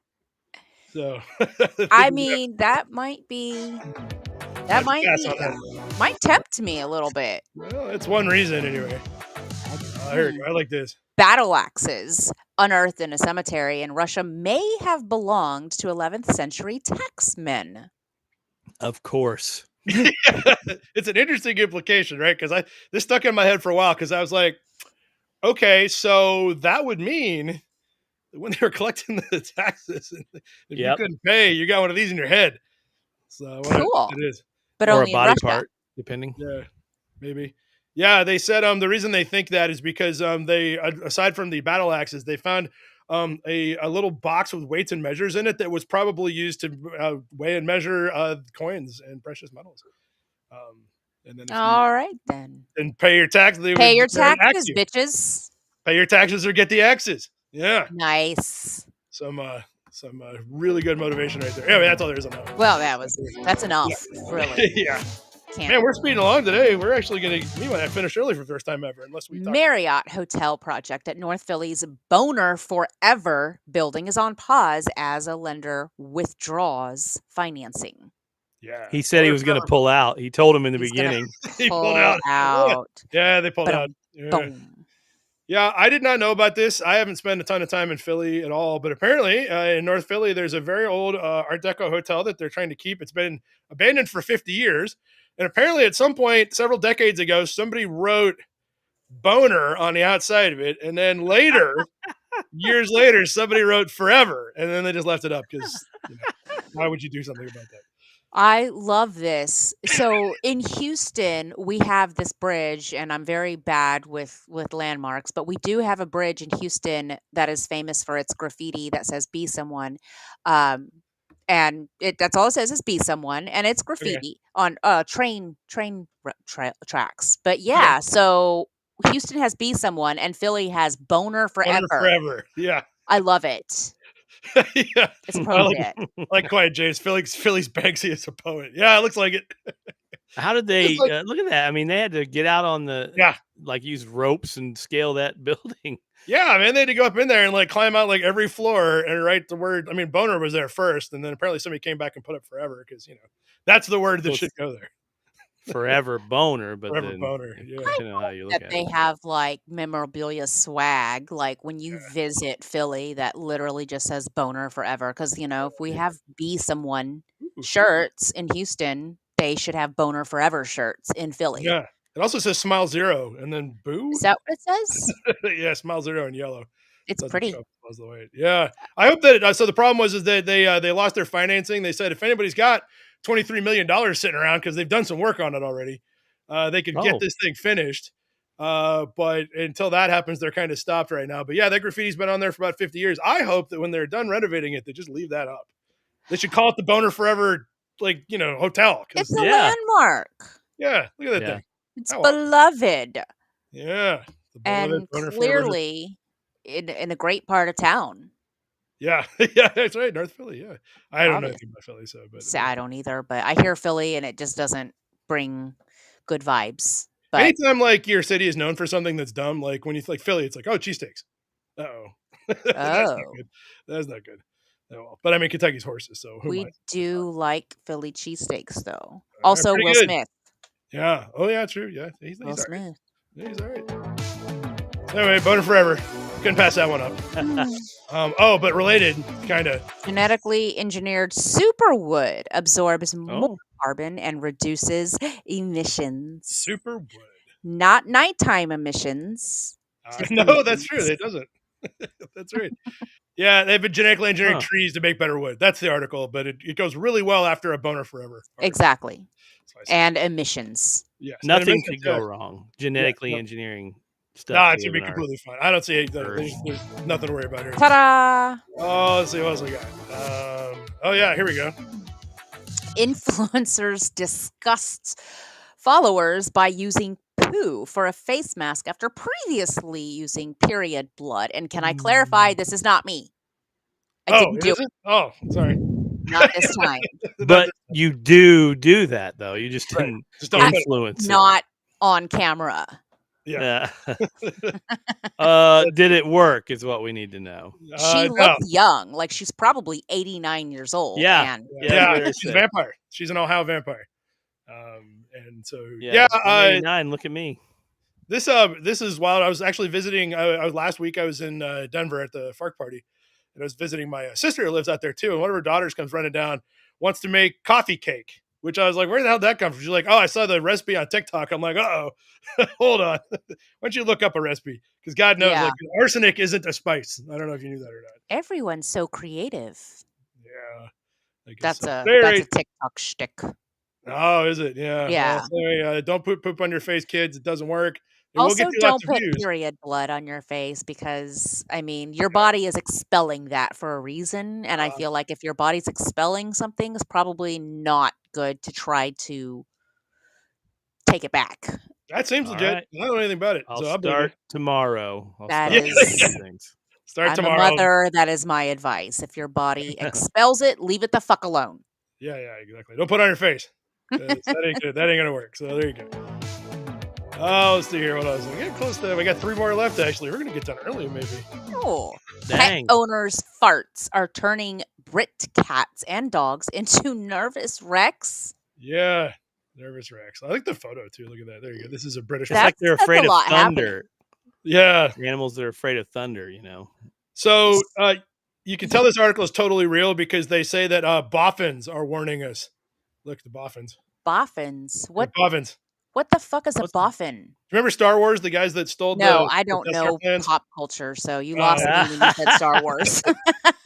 So I mean, that might be. That might pass be. on that. Might tempt me a little bit. Well, it's one reason anyway. Here we go. I like this. Battle axes unearthed in a cemetery in Russia may have belonged to 11th century taxmen. Of course. It's an interesting implication, right? Because this stuck in my head for a while because I was like, okay, so that would mean that when they were collecting the taxes, and if you couldn't pay, you got one of these in your head. So Cool. it is, but or only a body in Russia. part, depending. Yeah, maybe. Yeah, they said the reason they think that is because they aside from the battle axes, they found a little box with weights and measures in it that was probably used to weigh and measure coins and precious metals. And then All right, then. and pay your taxes. Pay your taxes, bitches. Pay your taxes or get the X's. Yeah. Nice. Some really good motivation right there. Anyway, that's all there is on that one. Well, that's enough, really. Yeah. Can't. Man, we're speeding along today. We're actually going to, me when I finish early for the first time ever, unless we talk. Marriott Hotel project at North Philly's Boner Forever building is on pause as a lender withdraws financing. Yeah. He said he was going to pull out. He told him in the beginning. He pulled out. Yeah, they pulled out. Yeah, I did not know about this. I haven't spent a ton of time in Philly at all, but apparently in North Philly, there's a very old Art Deco hotel that they're trying to keep. It's been abandoned for 50 years. And apparently at some point, several decades ago, somebody wrote Boner on the outside of it. And then later, years later, somebody wrote Forever. And then they just left it up because why would you do something about that? I love this. So in Houston, we have this bridge, and I'm very bad with landmarks, but we do have a bridge in Houston that is famous for its graffiti that says "Be Someone," and that's all it says is "Be Someone," and it's graffiti on train tracks. But yeah, so Houston has "Be Someone," and Philly has "Boner Forever." Boner Forever. Yeah, I love it. Yeah, it's appropriate. Like Quiet James. Philly's Banksy is a poet. Yeah, it looks like it. How did they look at that? I mean, they had to get out on the use ropes and scale that building. Yeah, man, they had to go up in there and climb out every floor and write the word. I mean, Boner was there first, and then apparently somebody came back and put up Forever because that's the word that should go there. Forever Boner, but Forever Boner. Yeah, I know how you look at they have memorabilia swag, when you visit Philly, that literally just says Boner Forever. Because if we have Be Someone shirts in Houston, they should have Boner Forever shirts in Philly. Yeah, it also says Smile Zero and then Boo. Is that what it says? Yeah, Smile Zero in yellow. It's pretty. Yeah, I hope that. So the problem was that they lost their financing. They said if anybody's got $23 million sitting around because they've done some work on it already, they could get this thing finished. But until that happens, they're kind of stopped right now. But yeah, that graffiti's been on there for about 50 years. I hope that when they're done renovating it, they just leave that up. They should call it the Boner Forever, hotel. It's a landmark. Yeah, look at that thing. It's beloved. Yeah, and clearly in a great part of town. Yeah, yeah, that's right. North Philly. Yeah, I don't know anything about Philly, I don't either. But I hear Philly, and it just doesn't bring good vibes. But anytime your city is known for something that's dumb, like when you Philly, it's cheesesteaks. That's not good. Oh, but I mean Kentucky's horses, so we do like Philly cheesesteaks, though. Also, Will Smith. Yeah. Oh yeah, true. Yeah, he's Will Smith. Right. Yeah, he's all right. Anyway, Boner Forever. Couldn't pass that one up. But related, kind of. Genetically engineered superwood absorbs more carbon and reduces emissions. Superwood. Not nighttime emissions. No, that's true. It doesn't. That's right. Yeah, they've been genetically engineering trees to make better wood. That's the article, but it goes really well after a Boner Forever article. Exactly. And emissions. Yes. Nothing could go wrong. Genetically engineering stuff. No, it should be completely fine. I don't see there's nothing to worry about here. Ta-da! Oh, let's see what else we got. Here we go. Influencers disgust followers by using poo for a face mask after previously using period blood. And can I clarify, this is not me. I didn't do it. Oh, sorry. Not this time. But you do that, though. You just didn't influence not on camera. Yeah. Did it work is what we need to know. She looks young. She's probably 89 years old. Yeah. She's a vampire. She's an Ohio vampire. And so, 89, look at me. This is wild. I was actually visiting, last week I was in Denver at the Fark party. And I was visiting my sister who lives out there too. And one of her daughters comes running down, wants to make coffee cake, which I was like, where the hell did that come from? She's like, I saw the recipe on TikTok. I'm like, hold on. Why don't you look up a recipe? Because God knows, arsenic isn't a spice. I don't know if you knew that or not. Everyone's so creative. Yeah. That's a TikTok shtick. Oh, is it? Yeah. Yeah. Don't put poop on your face, kids. It doesn't work. Also, don't put period blood on your face because, your body is expelling that for a reason. And I feel like if your body's expelling something, it's probably not good to try to take it back. That seems legit. Right. I don't know anything about it. I'll So start tomorrow. That start is- doing things. Start I'm tomorrow. a mother. That is my advice. If your body expels it, leave it the fuck alone. Yeah, exactly. Don't put it on your face. That ain't good. That ain't gonna work. So there you go. Oh, let's see here. What else? We're getting close to. We got 3 more left. Actually, we're gonna get done early, maybe. Oh, Dang. pet owners' farts are turning Brit cats and dogs into nervous wrecks. Yeah, nervous wrecks. I like the photo too. Look at that. There you go. This is a British. It's like they're That's afraid a of lot thunder. Yeah. Animals that are afraid of thunder, you know. So you can tell this article is totally real because they say that boffins are warning us. Look, the boffins. Boffins. Yeah, boffins. What the fuck is a What's- boffin? Remember Star Wars? The guys that stole No, the I don't Death Star know plans? pop culture, so you lost me when you said Star Wars.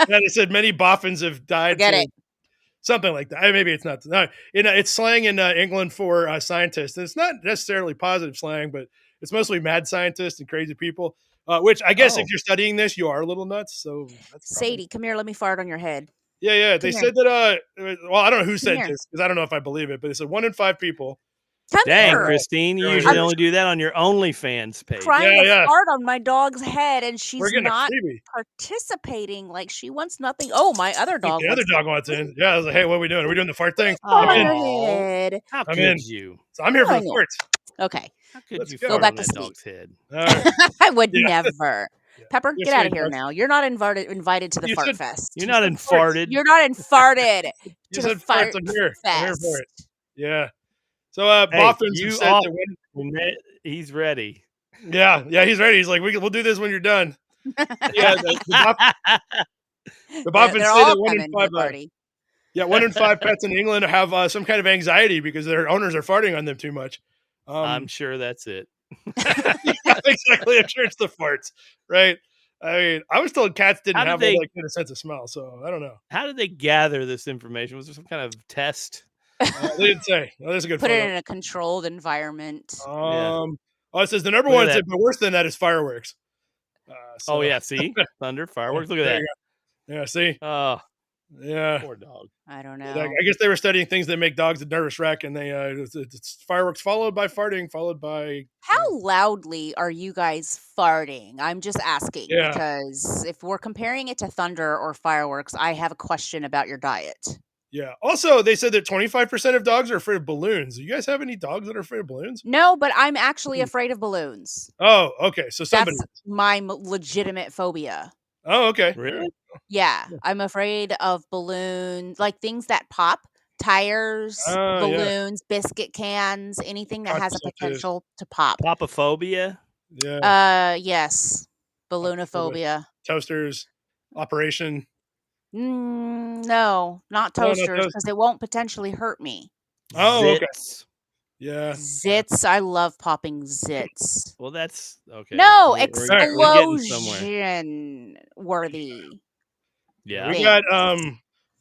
Yeah, they said many boffins have died. Forget it. Something like that. Maybe it's not. No, it's slang in England for scientists. And it's not necessarily positive slang, but it's mostly mad scientists and crazy people. Which I guess if you're studying this, you are a little nuts. So that's probably... Sadie, come here. Let me fart on your head. Yeah. They said that. Well, I don't know who said here. this because I don't know if I believe it, but it said 1 in 5 people. Dang, here. Christine, you I'm- usually only do that on your OnlyFans page. Trying to Yeah. fart on my dog's head, and she's We're getting not a freebie. participating. Like she wants nothing. Oh, my other dog. The other dog wants in. Yeah, I was like, hey, what are we doing? Are we doing the fart thing? Fart on I'm in. your head. How I'm could in. you? So I'm here for I the know. farts. Okay, How could Let's you go. fart back on to that sleep. dog's head? All right. I would Yeah. never. Yeah. Pepper, You're get out of sweet, here dogs. now. You're not invited to the You fart said- fest. You're not said in farts. farted. You're not invited You to the said fart farts. I'm here. I'm here for it. fest. Yeah. So Hey, boffins you have said all- that when He's ready. yeah, he's ready. He's like, we'll do this when you're done. Yeah, the boffins They're say all that 1 in coming to 5 the party. 1 in 5 pets in England have some kind of anxiety because their owners are farting on them too much. I'm sure that's it. Yeah, exactly. I'm sure it's the farts, right? I mean, I was told cats didn't How did have they- all that kind of sense of smell, so I don't know. How did they gather this information? Was there some kind of test? They didn't say. Oh, there's a good Put it photo. in a controlled environment. Oh, it says the number Look at one, that. but worse than that is fireworks. Oh yeah, see, thunder, fireworks. Look at There that. you go. Yeah, see, Oh, yeah. poor dog. I don't know. I guess they were studying things that make dogs a nervous wreck, and they it's fireworks followed by farting, followed by How loudly are you guys farting? I'm just asking Yeah. because if we're comparing it to thunder or fireworks, I have a question about your diet. yeah. Also, they said that 25% of dogs are afraid of balloons. Do you guys have any dogs that are afraid of balloons? No, but I'm actually afraid of balloons. Oh, okay. So somebody. That's my legitimate phobia. Oh, okay. Really? Yeah, I'm afraid of balloons, like things that pop, tires, Oh, yeah. balloons, biscuit cans, anything that has a Contraceptives. potential to pop. Popophobia? Yeah. Yes, balloonophobia. Toasters, Operation. No, not No, not toasters toast- because it won't potentially hurt me. Oh, okay. Zits? Yeah. Zits, I love popping zits. Well, that's okay. No, We're getting somewhere. explosion worthy. Yeah. We Thing. got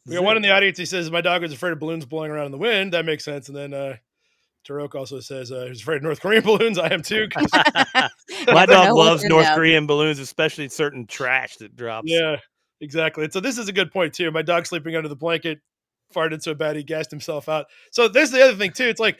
we got one in the audience. He says my dog was afraid of balloons blowing around in the wind. That makes sense. And then Tarok also says he's afraid of North Korean balloons. I am too. 'Cause- My Never dog know loves what's in North them. Korean balloons, especially certain trash that drops. yeah, exactly. And so this is a good point too. My dog sleeping under the blanket farted so bad he gassed himself out. So there's the other thing too. It's like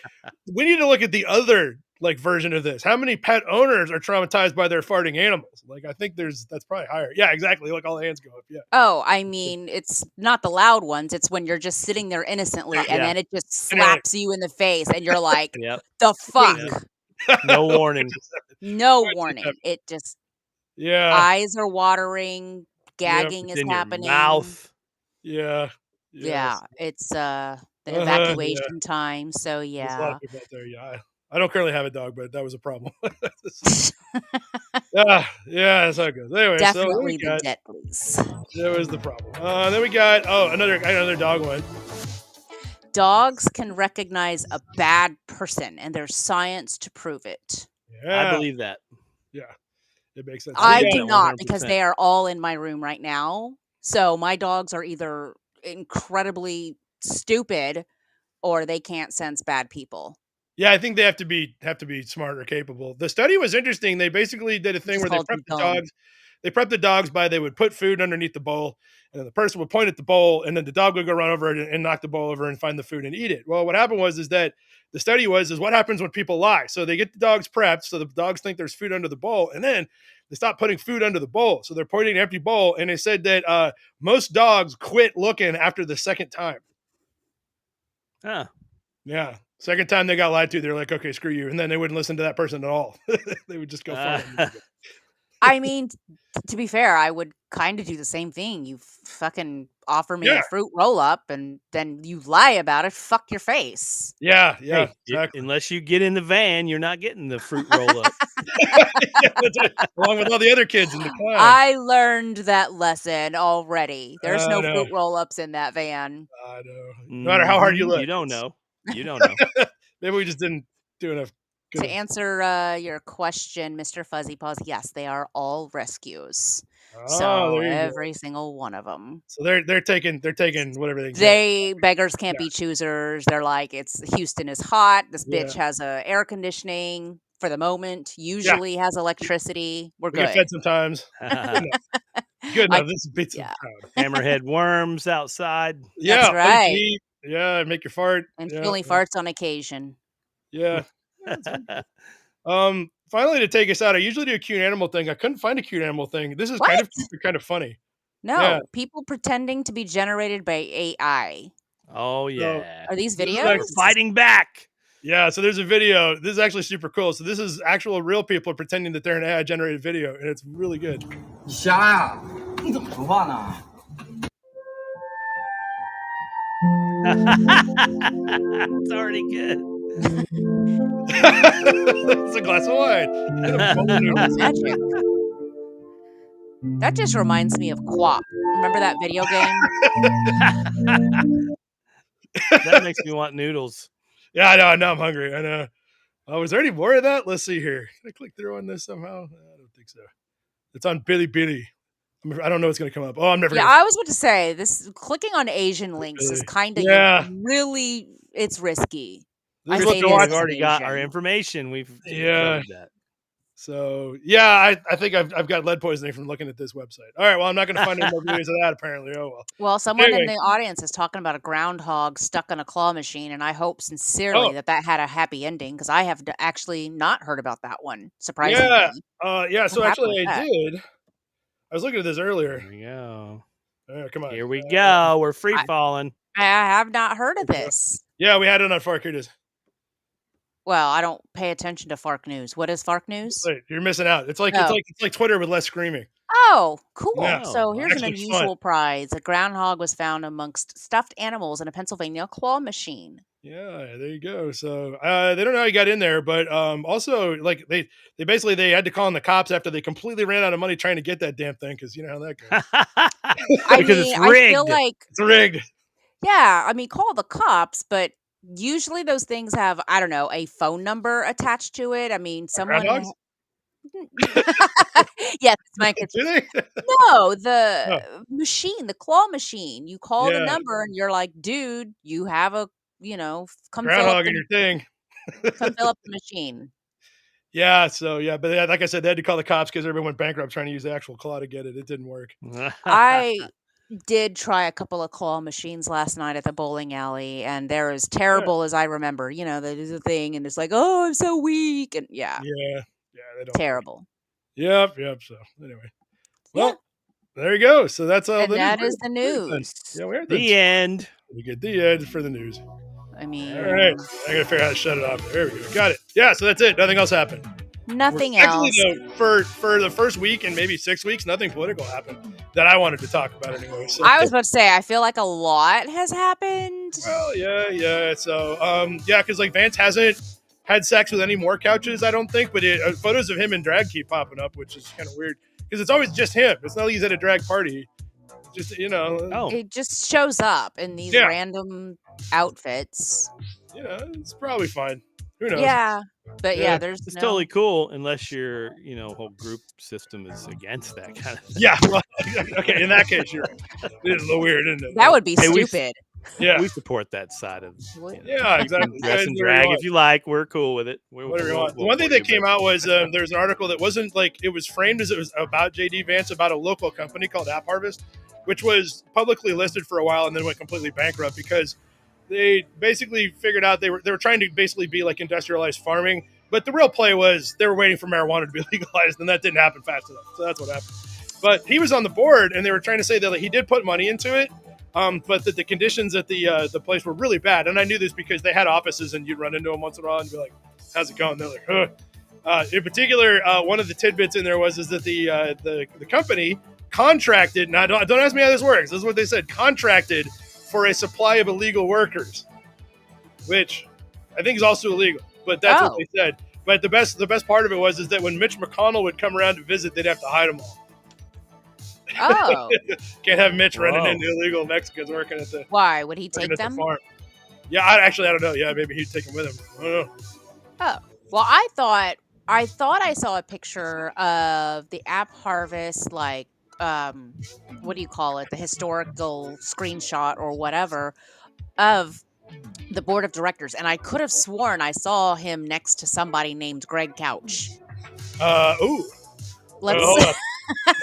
we need to look at the other like version of this. How many pet owners are traumatized by their farting animals? Like I think that's probably higher. Yeah, exactly. Look, all the hands go up. Yeah. Oh, I mean, it's not the loud ones. It's when you're just sitting there innocently and Yeah. then it just And you're like- slaps you in the face and you're like, Yep. the fuck? Yep. No warning. No What's warning. happening? It just, Yeah. eyes are watering, gagging It's is in your happening. mouth. Yeah. Yeah, it's an Uh-huh, evacuation time. So There's a lot yeah. of people out there. Yeah. I don't currently have a dog, but that was a problem. yeah, that's how it goes. Anyway, Definitely so the Deadlies. that was the problem. Then we got another dog one. Dogs can recognize a bad person, and there's science to prove it. Yeah, I believe that. it makes sense. I Yeah, do not because 100%. they are all in my room right now. So my dogs are either incredibly stupid or they can't sense bad people. Yeah, I think they have to be smart or capable. The study was interesting. They basically did a thing Just where they called prepped the dumb. dogs. they prep the dogs by they would put food underneath the bowl, and then the person would point at the bowl, and then the dog would go run over it and knock the bowl over and find the food and eat it. Well, what happened is that the study is what happens when people lie. So they get the dogs prepped, so the dogs think there's food under the bowl, and then they stop putting food under the bowl. So they're pointing an empty bowl, and they said that most dogs quit looking after the second time. Huh. Yeah. Second time they got lied to, they're like, okay, screw you. And then they wouldn't listen to that person at all. They would just go forward. I mean, to be fair, I would kind of do the same thing. You fucking offer me a fruit roll up and then you lie about it. Fuck your face. Yeah. Hey, exactly. Unless you get in the van, you're not getting the fruit roll up. Along with all the other kids in the class. I learned that lesson already. There's no fruit roll ups in that van. I know. No matter how hard you look. You don't know. You don't know. Maybe we just didn't do enough. To answer your question, Mr. Fuzzy Paws, yes, they are all rescues. So every single one of them. So they're taking whatever they get. Beggars can't be choosers. They're like, it's Houston is hot. This bitch has air conditioning for the moment. Usually has electricity. We're good. Get fed sometimes. Good enough. This is pizza. Hammerhead worms outside. Yeah, that's right. Yeah, make your fart. And she only farts on occasion. Yeah. Finally, to take us out, I usually do a cute animal thing. I couldn't find a cute animal thing. This is kind of funny. No, people pretending to be generated by AI. Oh yeah. So, are these videos? Like fighting back. Yeah, so there's a video. This is actually super cool. So this is actual real people pretending that they're an AI generated video, and it's really good. It's already good. It's a glass of wine. Magic. That just reminds me of Quap. Remember that video game? That makes me want noodles. Yeah, I know. Now I'm hungry. I know. Oh, is there any more of that? Let's see here. Can I click through on this somehow? I don't think so. It's on Bilibili. I don't know what's going to come up. Oh, I'm never. Yeah, I was about to say this. Clicking on Asian links is kind of really. It's risky. We've already got our information. We've that. So I think I've got lead poisoning from looking at this website. All right, well, I'm not going to find any more videos of that apparently. Oh well. Well, someone in the audience is talking about a groundhog stuck in a claw machine, and I hope sincerely that had a happy ending because I have actually not heard about that one. Surprisingly. Yeah. So actually, I did. I was looking at this earlier. Here we go. Come on. Here we go. We're free falling. I have not heard of this. Yeah, we had it on Fark. Here it is. Well, I don't pay attention to Fark News. What is Fark News? Wait, you're missing out. It's like Twitter with less screaming. Oh, cool. Yeah. So here's an unusual prize. A groundhog was found amongst stuffed animals in a Pennsylvania claw machine. Yeah, there you go. So they don't know how he got in there, but also like they basically had to call in the cops after they completely ran out of money trying to get that damn thing because you know how that goes. Because it's rigged. I feel like it's rigged. Yeah, I mean, call the cops, but usually those things have, I don't know, a phone number attached to it. I mean, someone. Yes, my kids. Do they? No, the machine, the claw machine. You call the number and you're like, dude, you have a, come groundhog in your thing. Come fill up the machine. Yeah, so but like I said, they had to call the cops because everyone went bankrupt trying to use the actual claw to get it. It didn't work. I did try a couple of claw machines last night at the bowling alley, and they're as terrible as I remember. They do the thing, and it's like, oh, I'm so weak, and they don't. Terrible. Yep. So anyway, well, there you go. So that's all. And that is the news. Yeah, we're at the end. We get the end for the news. I mean, all right. I gotta figure out how to shut it off. There we go. Got it. Yeah. So that's it. Nothing else happened. Nothing else. Actually, though, for the first week and maybe 6 weeks, nothing political happened that I wanted to talk about anyway. So. I was about to say, I feel like a lot has happened. Well, yeah. So, because like Vance hasn't had sex with any more couches, I don't think, but photos of him in drag keep popping up, which is kind of weird because it's always just him. It's not like he's at a drag party. Just it just shows up in these random outfits. It's probably fine. Who knows? Yeah. But it's totally cool unless your whole group system is against that kind of thing. Yeah, well, okay. In that case, you're right. It is a little weird, isn't it? That would be stupid. Yeah. We support that side of Yeah, exactly. dress and drag if you like. We're cool with it. Whatever you want. The one thing that came out was there's an article that wasn't like it was framed as it was about JD Vance about a local company called App Harvest, which was publicly listed for a while and then went completely bankrupt because they basically figured out they were trying to basically be like industrialized farming, but the real play was they were waiting for marijuana to be legalized, and that didn't happen fast enough. So that's what happened. But he was on the board, and they were trying to say that like, he did put money into it. But that the conditions at the place were really bad, and I knew this because they had offices, and you'd run into them once in a while and be like, "How's it going?" They're like, "Huh." In particular, one of the tidbits in there was that the company contracted. Now, don't ask me how this works. This is what they said: contracted for a supply of illegal workers, which I think is also illegal. But that's what they said. But the best part of it was that when Mitch McConnell would come around to visit, they'd have to hide them all. Oh, Can't have Mitch running into illegal Mexicans working at the. Why would he take them? Farm. Yeah, I don't know. Yeah, maybe he'd take them with him. I don't know. Oh, well, I thought I saw a picture of the App Harvest, like, what do you call it? The historical screenshot or whatever of the board of directors, and I could have sworn I saw him next to somebody named Greg Couch. Ooh. Let's. Hold on.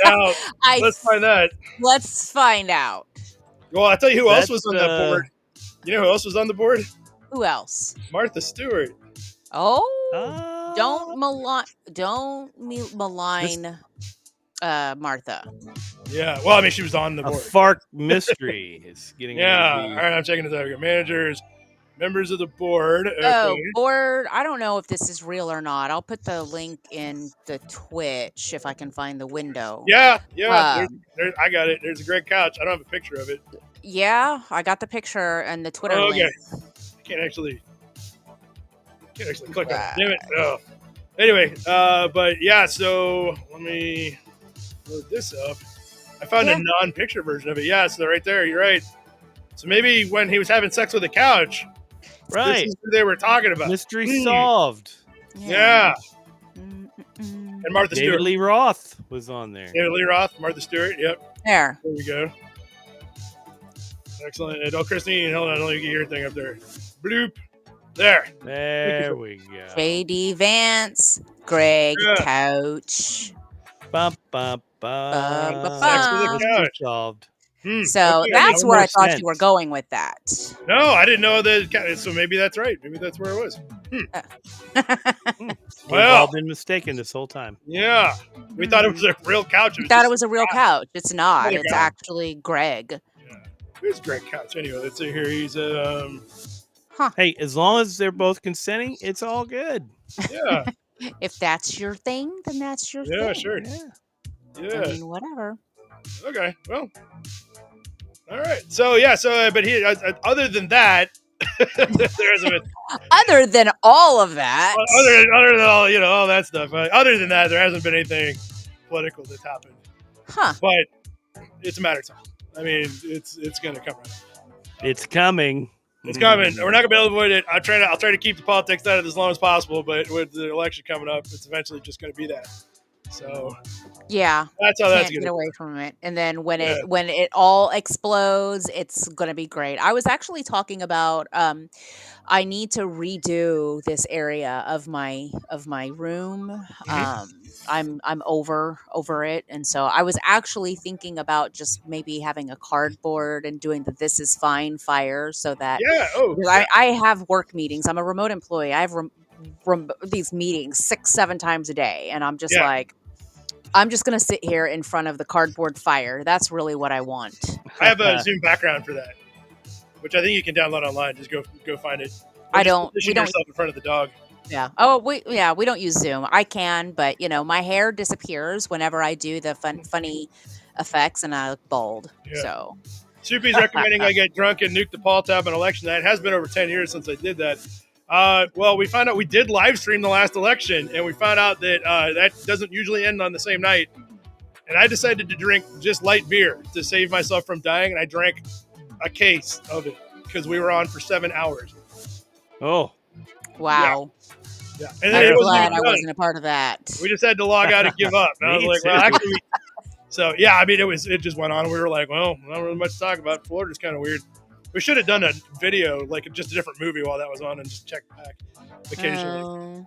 Now, let's find that. Let's find out. Well, I'll tell you who else was on that board. You know who else was on the board? Who else? Martha Stewart. Oh, don't malign Martha. Yeah, well, I mean, she was on the board. Fark mystery is getting. Yeah, all right, I'm checking this out. We got managers, members of the board. Okay. Oh, board. I don't know if this is real or not. I'll put the link in the Twitch if I can find the window. Yeah. I got it. There's a Greg Couch. I don't have a picture of it. Yeah, I got the picture and the Twitter link. Okay. I can't actually click on it. Damn it. Oh. Anyway, but yeah, so let me load this up. I found a non-picture version of it. Yeah, so right there. You're right. So maybe when he was having sex with a couch, right? This is who they were talking about. Mystery solved. Yeah. And Martha David Stewart. Lee Roth was on there. David Lee Roth, Martha Stewart. Yep. There we go. Excellent. And Christine, hold on, let me get your thing up there. Bloop. There we go. JD Vance, Greg Couch. Bum, bum, bum. Solved. So that's where I thought you were going with that. No, I didn't know that. So maybe that's right. Maybe that's where it was. We've all been mistaken this whole time. Yeah. We thought it was a real couch. We thought it was a real couch. It's not. It's actually Greg. Yeah. Who's Greg Couch? Anyway, let's see here. He's Hey, as long as they're both consenting, it's all good. Yeah. If that's your thing, then that's your thing. Yeah, sure. Yeah. I mean, whatever. Okay. Well. All right. So but he other than that, there hasn't been. Other than all of that. Other than all all that stuff. Other than that, there hasn't been anything political that's happened. Huh. But it's a matter of time. I mean, it's going to come right up. It's coming. It's coming. We're not gonna be able to avoid it. I'll try to keep the politics out of it as long as possible. But with the election coming up, it's eventually just going to be that. So yeah, that's how that's going to get away from it. And then when it all explodes, it's going to be great. I was actually talking about I need to redo this area of my room. I'm over it, and so I was actually thinking about just maybe having a cardboard and doing the "This Is Fine" fire, so that I have work meetings. I'm a remote employee. I have these meetings 6-7 times a day, and I'm just like, I'm just gonna sit here in front of the cardboard fire. That's really what I want. I have a Zoom background for that, which I think you can download online. Just go find it. We don't yourself in front of the dog. Yeah. Oh, we don't use Zoom. I can, but my hair disappears whenever I do the funny effects, and I look bold. Yeah. So, Soupy's recommending I get drunk and nuke the Paul tab on election night. It has been over 10 years since I did that. Well, we found out we did live stream the last election, and we found out that that doesn't usually end on the same night. And I decided to drink just light beer to save myself from dying, and I drank a case of it because we were on for 7 hours. Oh. Wow. Yeah. And I'm glad I wasn't a part of that. We just had to log out and give up. And I was like, well, actually, so yeah, I mean, it just went on. We were like, well, not really much to talk about. Florida's kind of weird. We should have done a video, like just a different movie while that was on, and just check back occasionally.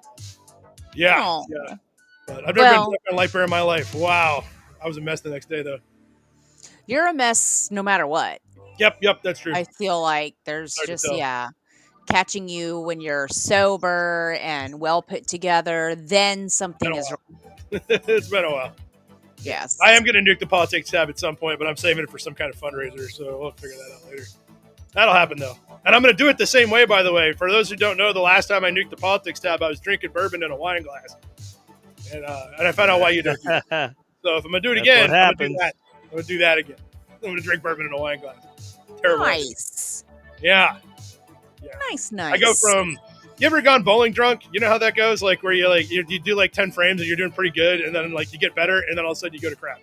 Yeah. But I've never been drunk on light beer in my life. Wow, I was a mess the next day though. You're a mess no matter what. Yep, that's true. I feel like there's just catching you when you're sober and well put together. Then something is wrong. It's been a while. Yes, I am going to nuke the politics tab at some point, but I'm saving it for some kind of fundraiser, so we'll figure that out later. That'll happen though, and I'm going to do it the same way. By the way, for those who don't know, the last time I nuked the politics tab, I was drinking bourbon in a wine glass, and I found out why you did. So if I'm going to do it again, I'm going to do that. I'm going to do that again. I'm going to drink bourbon in a wine glass. Terrible. Nice. Yeah. Nice. I go from. You ever gone bowling drunk? You know how that goes? Like where you do like 10 frames and you're doing pretty good, and then like you get better, and then all of a sudden you go to crap.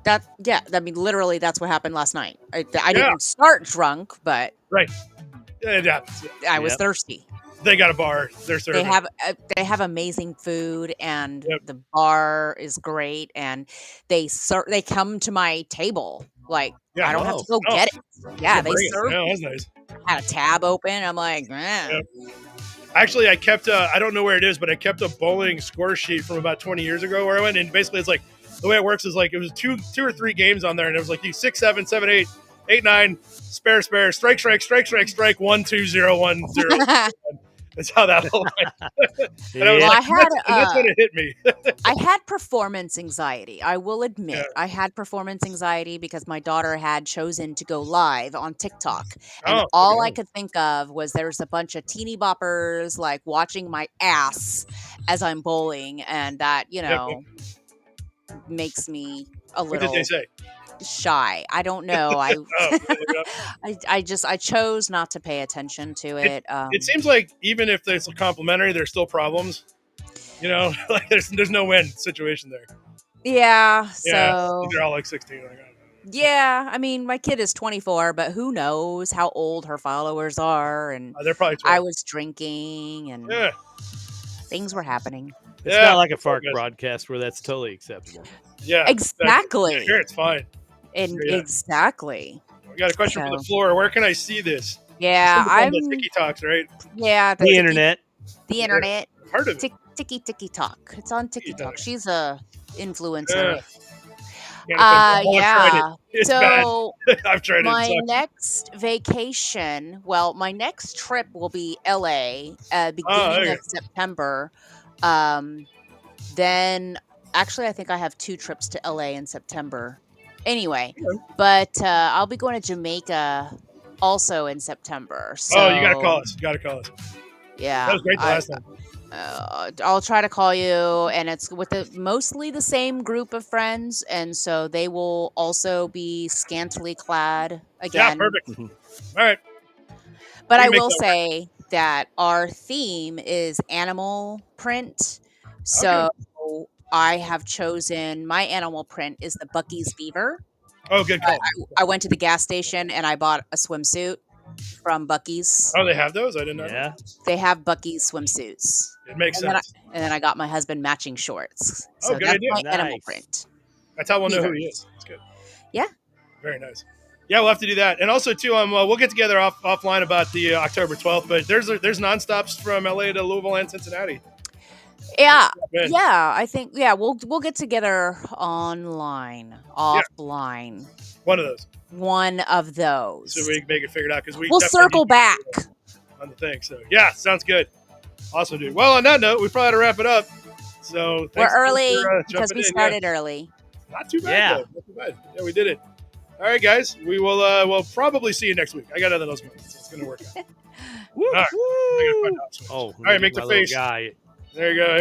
I mean, literally, that's what happened last night. I didn't start drunk, but right. It happens. Yeah. I was thirsty. They got a bar. They're serving. They have amazing food, and the bar is great, and they come to my table. Like I don't have to go get it. Yeah, they serve. Yeah, that's nice. Had a tab open. I'm like, man. Actually, I kept I don't know where it is, but I kept a bowling score sheet from about 20 years ago where I went, and basically it's like the way it works is like it was two or three games on there, and it was like you 6, 7, 7, 8, 8, 9, spare, strike, 1, 2, 0, 1, 0. That's how that all went. That's when it hit me. I had performance anxiety. I will admit, I had performance anxiety because my daughter had chosen to go live on TikTok, and all I could think of was there's a bunch of teeny boppers like watching my ass as I'm bowling, and that makes me a little. What did they say? Shy. I don't know. I chose not to pay attention to it. It seems like even if there's a complimentary, there's still problems. Like there's no win situation there. Yeah. So they're all like 16. Yeah, I mean, my kid is 24, but who knows how old her followers are? And they're probably 12. I was drinking, and things were happening. It's not like a Fark broadcast where that's totally acceptable. Yeah, exactly. Here it's fine. Exactly. We got a question from the floor. Where can I see this? Yeah, I'm the Tiki Talks, right? Yeah, the internet. The internet. I've heard of it. Tiki Talk. It's on Tiki Talk. She's a influencer. So I've tried my next vacation. Well, my next trip will be LA, beginning of September. Then, actually, I think I have 2 trips to LA in September. Anyway, but I'll be going to Jamaica also in September. So, you gotta call us. Yeah, that was great the last time. I'll try to call you, and it's with mostly the same group of friends, and so they will also be scantily clad again. Yeah, perfect. All right. But I will say that our theme is animal print, so I have chosen my animal print is the Buc-ee's beaver. Oh, good call. I went to the gas station and I bought a swimsuit from Buc-ee's. Oh, they have those? I didn't know. Yeah. They have Buc-ee's swimsuits. It makes sense. And then I got my husband matching shorts. So good that's idea. my animal print. That's how we'll know who he is. That's good. Yeah. Very nice. Yeah, we'll have to do that. And also, too, we'll get together offline about the October 12th, but there's nonstops from LA to Louisville and Cincinnati. Yeah. Yeah, I think, we'll get together offline. One of those. So we can make it figured out because we'll circle back on the thing. So yeah, sounds good. Awesome, dude. Well, on that note, we probably ought to wrap it up. So we're early because we started early. Not too bad. Not too bad. Yeah, we did it. All right, guys. We will. We'll probably see you next week. I got nothing else, so it's gonna work out. Woo, all right. All right, make the face. Guy. There you go.